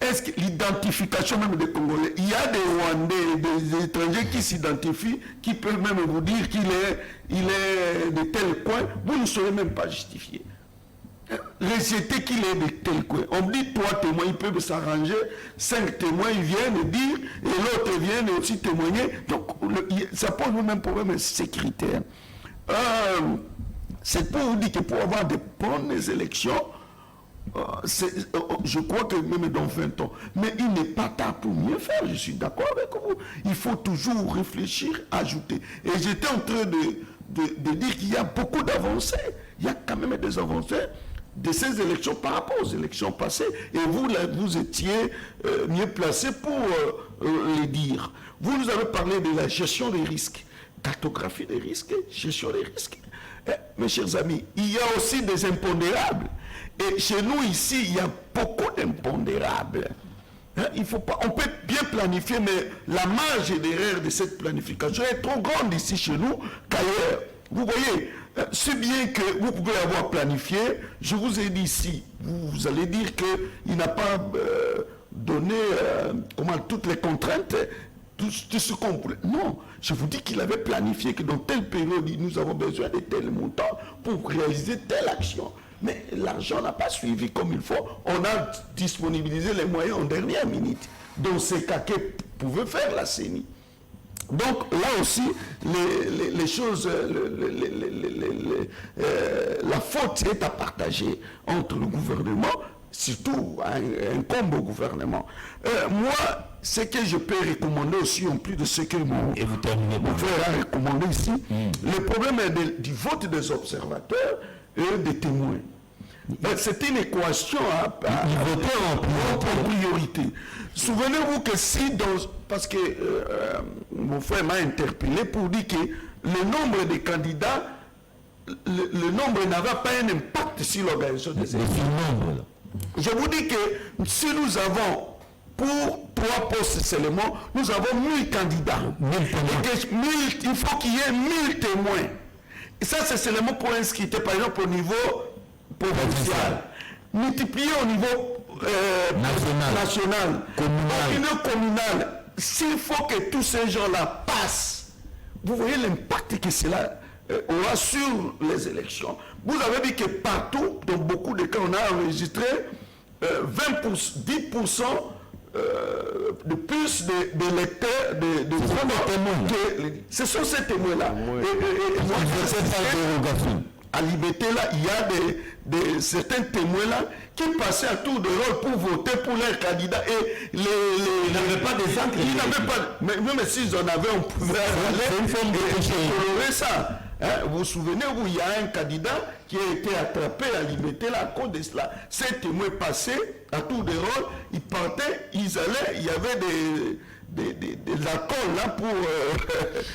est-ce que l'identification même des Congolais, il y a des Rwandais, des étrangers qui s'identifient, qui peuvent même vous dire qu'il est de tel coin, vous ne saurez même pas justifier. Rejeter qu'il est de tel coin. On me dit 3 témoins, ils peuvent s'arranger, 5 témoins, ils viennent dire, et l'autre vient aussi témoigner. Donc, ça pose le même problème sécuritaire. C'est pour vous dire que pour avoir de bonnes élections, je crois que même dans 20 ans, mais il n'est pas tard pour mieux faire, je suis d'accord avec vous. Il faut toujours réfléchir, ajouter. Et j'étais en train de dire qu'il y a beaucoup d'avancées. Il y a quand même des avancées de ces élections par rapport aux élections passées. Et vous étiez mieux placé pour les dire. Vous nous avez parlé de la gestion des risques, cartographie des risques, gestion des risques. Mes chers amis, il y a aussi des impondérables. Et chez nous, ici, il y a beaucoup d'impondérables. Il faut pas, on peut bien planifier, mais la marge d'erreur de cette planification est trop grande ici chez nous qu'ailleurs. Vous voyez, c'est bien que vous pouvez avoir planifié. Je vous ai dit ici, vous allez dire qu'il n'a pas donné toutes les contraintes tout ce qu'on voulait. Non, je vous dis qu'il avait planifié que dans telle période, nous avons besoin de tel montant pour réaliser telle action. Mais l'argent n'a pas suivi comme il faut. On a disponibilisé les moyens en dernière minute. Donc c'est qu'à que pouvait faire la CENI. Donc là aussi, les choses, la faute est à partager entre le gouvernement, surtout un combo gouvernement. Moi, ce que je peux recommander aussi, en plus de ce que mon frère a recommandé ici, le problème est du vote des observateurs et des témoins. C'est une équation à voter en priorité. Souvenez-vous que si, parce que mon frère m'a interpellé pour dire que le nombre de candidats, le nombre n'avait pas un impact sur l'organisation des élections. Je vous dis que si nous avons pour 3 postes seulement, nous avons 1000 candidats. Il faut qu'il y ait 1000 témoins. Et ça, c'est seulement pour inscrire, par exemple, au niveau provincial. Multiplié au niveau national, communal. S'il faut que tous ces gens-là passent, vous voyez l'impact que cela aura sur les élections. Vous avez vu que partout, dans beaucoup de cas, on a enregistré 10% de plus d'électeurs, ce sont ces témoins-là. À Liberté, là, il y a certains témoins-là qui passaient à tour de rôle pour voter pour leur candidat et ils n'avaient pas des encres. Ils n'avaient pas, même s'ils en avaient, on pouvait aller colorer ça. Hein, vous vous souvenez où il y a un candidat qui a été attrapé à Liberté là, à cause de cela. Ces témoins passaient à tour de rôle, ils partaient, ils allaient, il y avait des accords là pour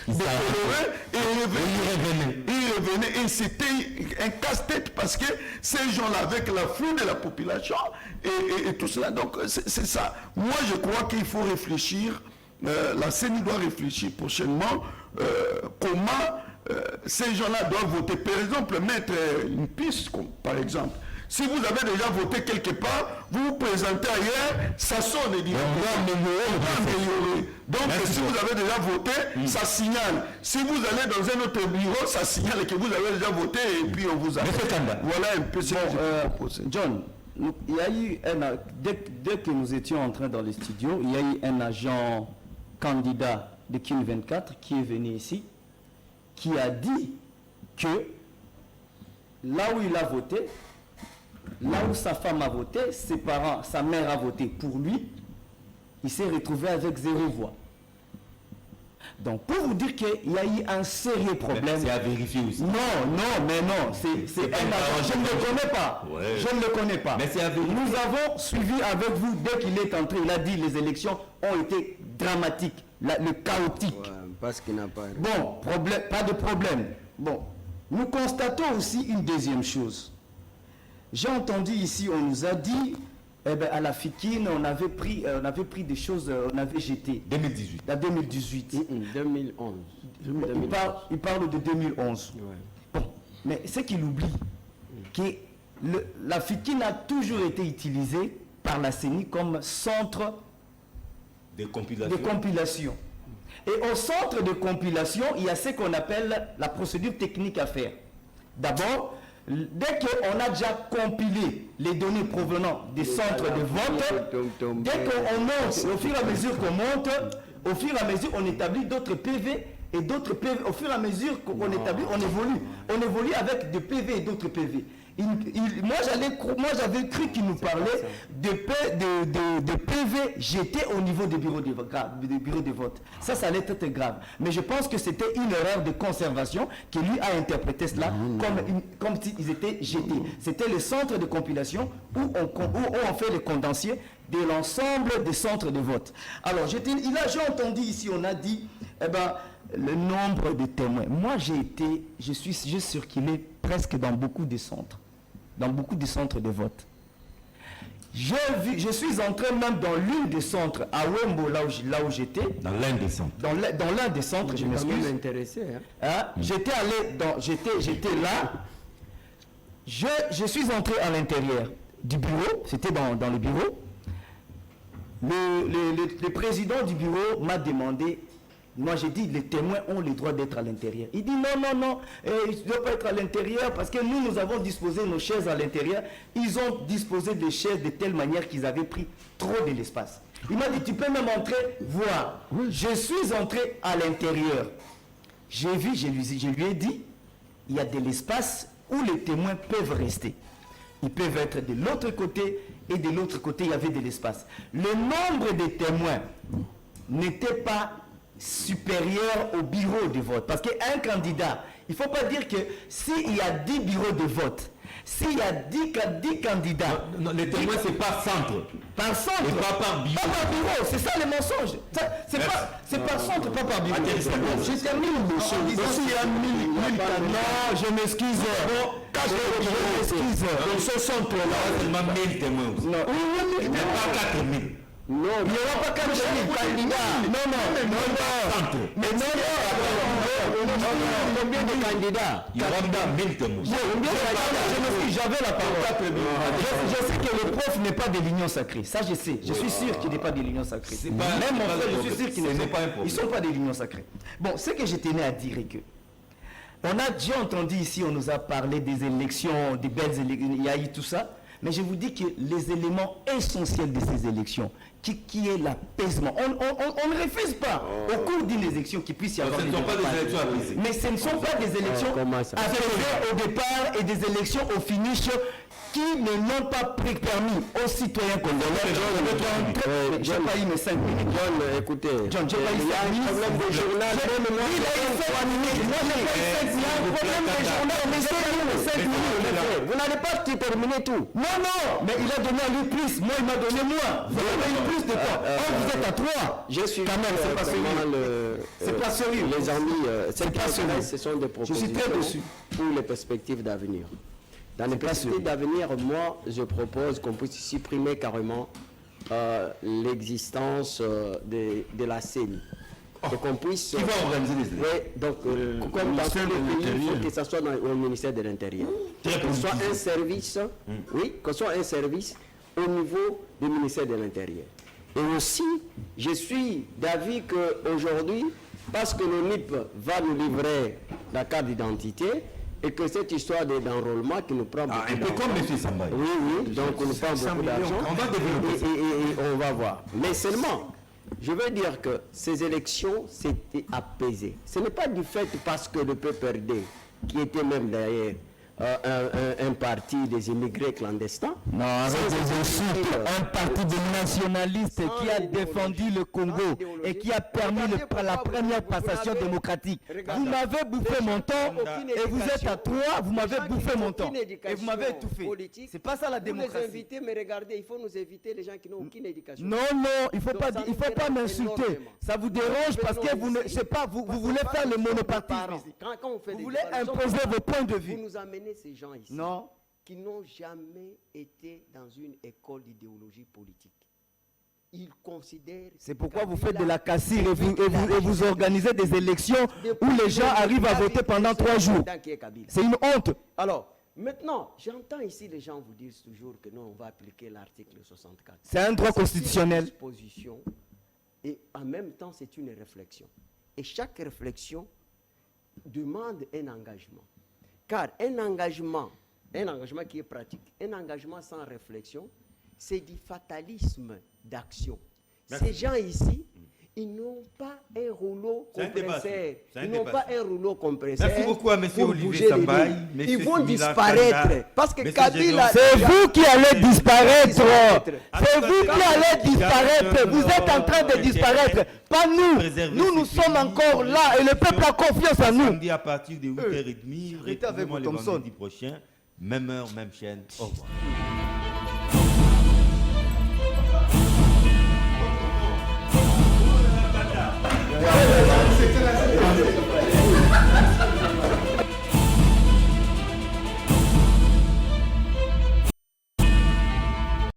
décolorer et ils revenaient. Et c'était un casse-tête parce que ces gens-là, avec la foule de la population et tout cela, donc c'est ça. Moi, je crois qu'il faut réfléchir, la CENI doit réfléchir prochainement comment ces gens-là doivent voter. Par exemple, mettre une piste, par exemple. Si vous avez déjà voté quelque part, vous vous présentez ailleurs, ça sonne et dit on va améliorer. Donc si vous avez déjà voté, ça signale. Si vous allez dans un autre bureau, ça signale que vous avez déjà voté et puis on vous a. Voilà un peu ce que je propose. John, il y a eu dès que nous étions entrés dans les studios, il y a eu un agent candidat de Kin 24 qui est venu ici, qui a dit que là où il a voté, là où sa femme a voté, ses parents, sa mère a voté pour lui, il s'est retrouvé avec 0 voix. Donc pour vous dire qu'il y a eu un sérieux problème. C'est à vérifier aussi. Non, c'est un agent. Je ne le connais pas. Ouais. Je ne le connais pas. Mais c'est à vérifier. Nous avons suivi avec vous dès qu'il est entré. Il a dit les élections ont été dramatiques, le chaotique. Ouais, parce qu'il n'a pas. Bon, pas de problème. Bon, nous constatons aussi une deuxième chose. J'ai entendu ici, on nous a dit, à la FIKIN, on avait pris des choses, on avait jeté. 2018. En 2018. 2011. Il parle de 2011. Ouais. Bon, mais ce qu'il oublie, que la FIKIN a toujours été utilisée par la CENI comme centre de compilation. Et au centre de compilation, il y a ce qu'on appelle la procédure technique à faire. D'abord, dès qu'on a déjà compilé les données provenant des centres de vote, dès qu'on monte, au fur et à mesure qu'on monte, au fur et à mesure on établit d'autres PV et d'autres PV. Au fur et à mesure qu'on établit, on évolue. On évolue avec des PV et d'autres PV. Moi j'avais cru qu'il nous parlait de PV jetés au niveau des bureaux de vote. Ça allait être grave. Mais je pense que c'était une erreur de conservation que lui a interprété cela comme s'ils étaient jetés. C'était le centre de compilation où on fait le condensé de l'ensemble des centres de vote. Alors j'ai entendu ici, on a dit, le nombre de témoins. Moi j'ai circulé presque dans beaucoup de centres. Dans beaucoup de centres de vote. Je suis entré même dans l'une des centres, à Wembo, là où j'étais. Dans l'un des centres. Dans l'un des centres, je m'excuse. Intéressé. J'étais là. Je suis entré à l'intérieur du bureau, c'était dans le bureau. le président du bureau m'a demandé, moi j'ai dit, les témoins ont le droit d'être à l'intérieur. Il dit non, ils ne doivent pas être à l'intérieur parce que nous avons disposé nos chaises à l'intérieur. Ils ont disposé des chaises de telle manière qu'ils avaient pris trop de l'espace. Il m'a dit, tu peux même entrer, voir. Je suis entré à l'intérieur. J'ai vu, je lui ai dit, il y a de l'espace où les témoins peuvent rester. Ils peuvent être de l'autre côté et de l'autre côté, il y avait de l'espace. Le nombre de témoins n'était pas supérieur au bureau de vote. Parce qu'un candidat, il ne faut pas dire que s'il y a 10 bureaux de vote, s'il y a 10 candidats... Non, les témoins, c'est pas centre. Par centre. Et pas par bureau. Pas par bureau, c'est ça le mensonge. C'est par centre, pas par bureau. Je termine, monsieur. Non, je m'excuse. Je m'excuse. Dans ce centre-là, seulement 1000 témoins. Non, Mais pas 4000. non, il n'y aura pas 40 000 candidats. Non. Mais combien de candidats? Il y aura 1000 témoins. J'avais la parole. Je sais que le prof n'est pas de l'union sacrée. Ça, je sais. Je suis sûr qu'il n'est pas de l'union sacrée. Même mon frère, je suis sûr qu'ils ne sont pas de l'union sacrée. Bon, ce que je tenais à dire est que on a déjà entendu ici, on nous a parlé des élections, des belles élections, il y a eu tout ça. Mais je vous dis que les éléments essentiels de ces élections, qui est l'apaisement, on ne refuse pas au cours d'une élection qu'il puisse y avoir ce ne sont pas des élections apaisées. Mais ce ne sont pas des élections apaisées au départ et des élections au finish qui ne n'ont pas permis aux citoyens congolais de j'ai pas eu mes 5 minutes. John, écoutez, John, j'ai pas eu 5 minutes. problème de journal. Il a eu 5 minutes. Moi, j'ai pas eu 5 minutes. Problème de journal, mais c'est 5 minutes. Vous n'allez pas terminer tout. Non, mais il a donné à lui plus. Moi, il m'a donné moins. Vous avez eu plus de temps. Vous êtes à 3. Je suis quand même, c'est pas sérieux. C'est pas sérieux. Les amis, c'est pas sérieux. ce sont des propositions Je suis très déçu. pour les perspectives d'avenir. Dans les perspectives d'avenir, moi, je propose qu'on puisse supprimer carrément l'existence de la CENI. Et qu'on puisse... Qui va organiser les élections? Oui, donc, comme dans tous les pays, il faut que ça soit au ministère de l'Intérieur. Que ce soit un service, oui, que ce soit un service au niveau du ministère de l'Intérieur. Et aussi, je suis d'avis qu'aujourd'hui, parce que le NIP va nous livrer la carte d'identité, et que cette histoire d'enrôlement qui nous prend beaucoup un peu comme M. Sambaï. Oui, donc on nous prend beaucoup d'argent. On va développer. Et on va voir. Mais seulement, je veux dire que ces élections s'étaient apaisées. Ce n'est pas du fait parce que le PPRD, qui était même derrière un parti des immigrés clandestins. Non, avec des insultes, un parti de nationalistes qui a défendu le Congo et qui a permis la première passation démocratique. Vous m'avez bouffé mon temps et vous êtes à 3, vous m'avez bouffé mon temps et vous m'avez étouffé. C'est pas ça la démocratie. Inviter, mais regardez, il faut nous éviter les gens qui n'ont aucune éducation. Non, il faut pas m'insulter. Ça vous dérange parce que vous voulez faire le monopartisme. Vous voulez imposer vos points de vue. Vous nous amenez ces gens ici qui n'ont jamais été dans une école d'idéologie politique. Ils considèrent... C'est pourquoi vous faites de la cassure et vous organisez des élections où les gens arrivent à voter pendant 3 jours. C'est une honte. Alors, maintenant, j'entends ici les gens vous dire toujours que non, on va appliquer l'article 64. C'est un droit constitutionnel. Et en même temps, c'est une réflexion. Et chaque réflexion demande un engagement. Car un engagement qui est pratique, un engagement sans réflexion, c'est du fatalisme d'action. Ces gens ici, ils n'ont pas un rouleau compresseur. Ils n'ont pas un rouleau compresseur. Merci beaucoup à M. Olivier Sambaï. Ils vont disparaître. Parce que Kabila... C'est vous qui allez disparaître. C'est vous qui allez disparaître. Vous êtes en train de disparaître. Pas nous. Nous sommes encore là et le peuple a confiance en nous. Samedi à partir de 8h30. Retrouvez-moi le vendredi prochain. Même heure, même chaîne. Au revoir.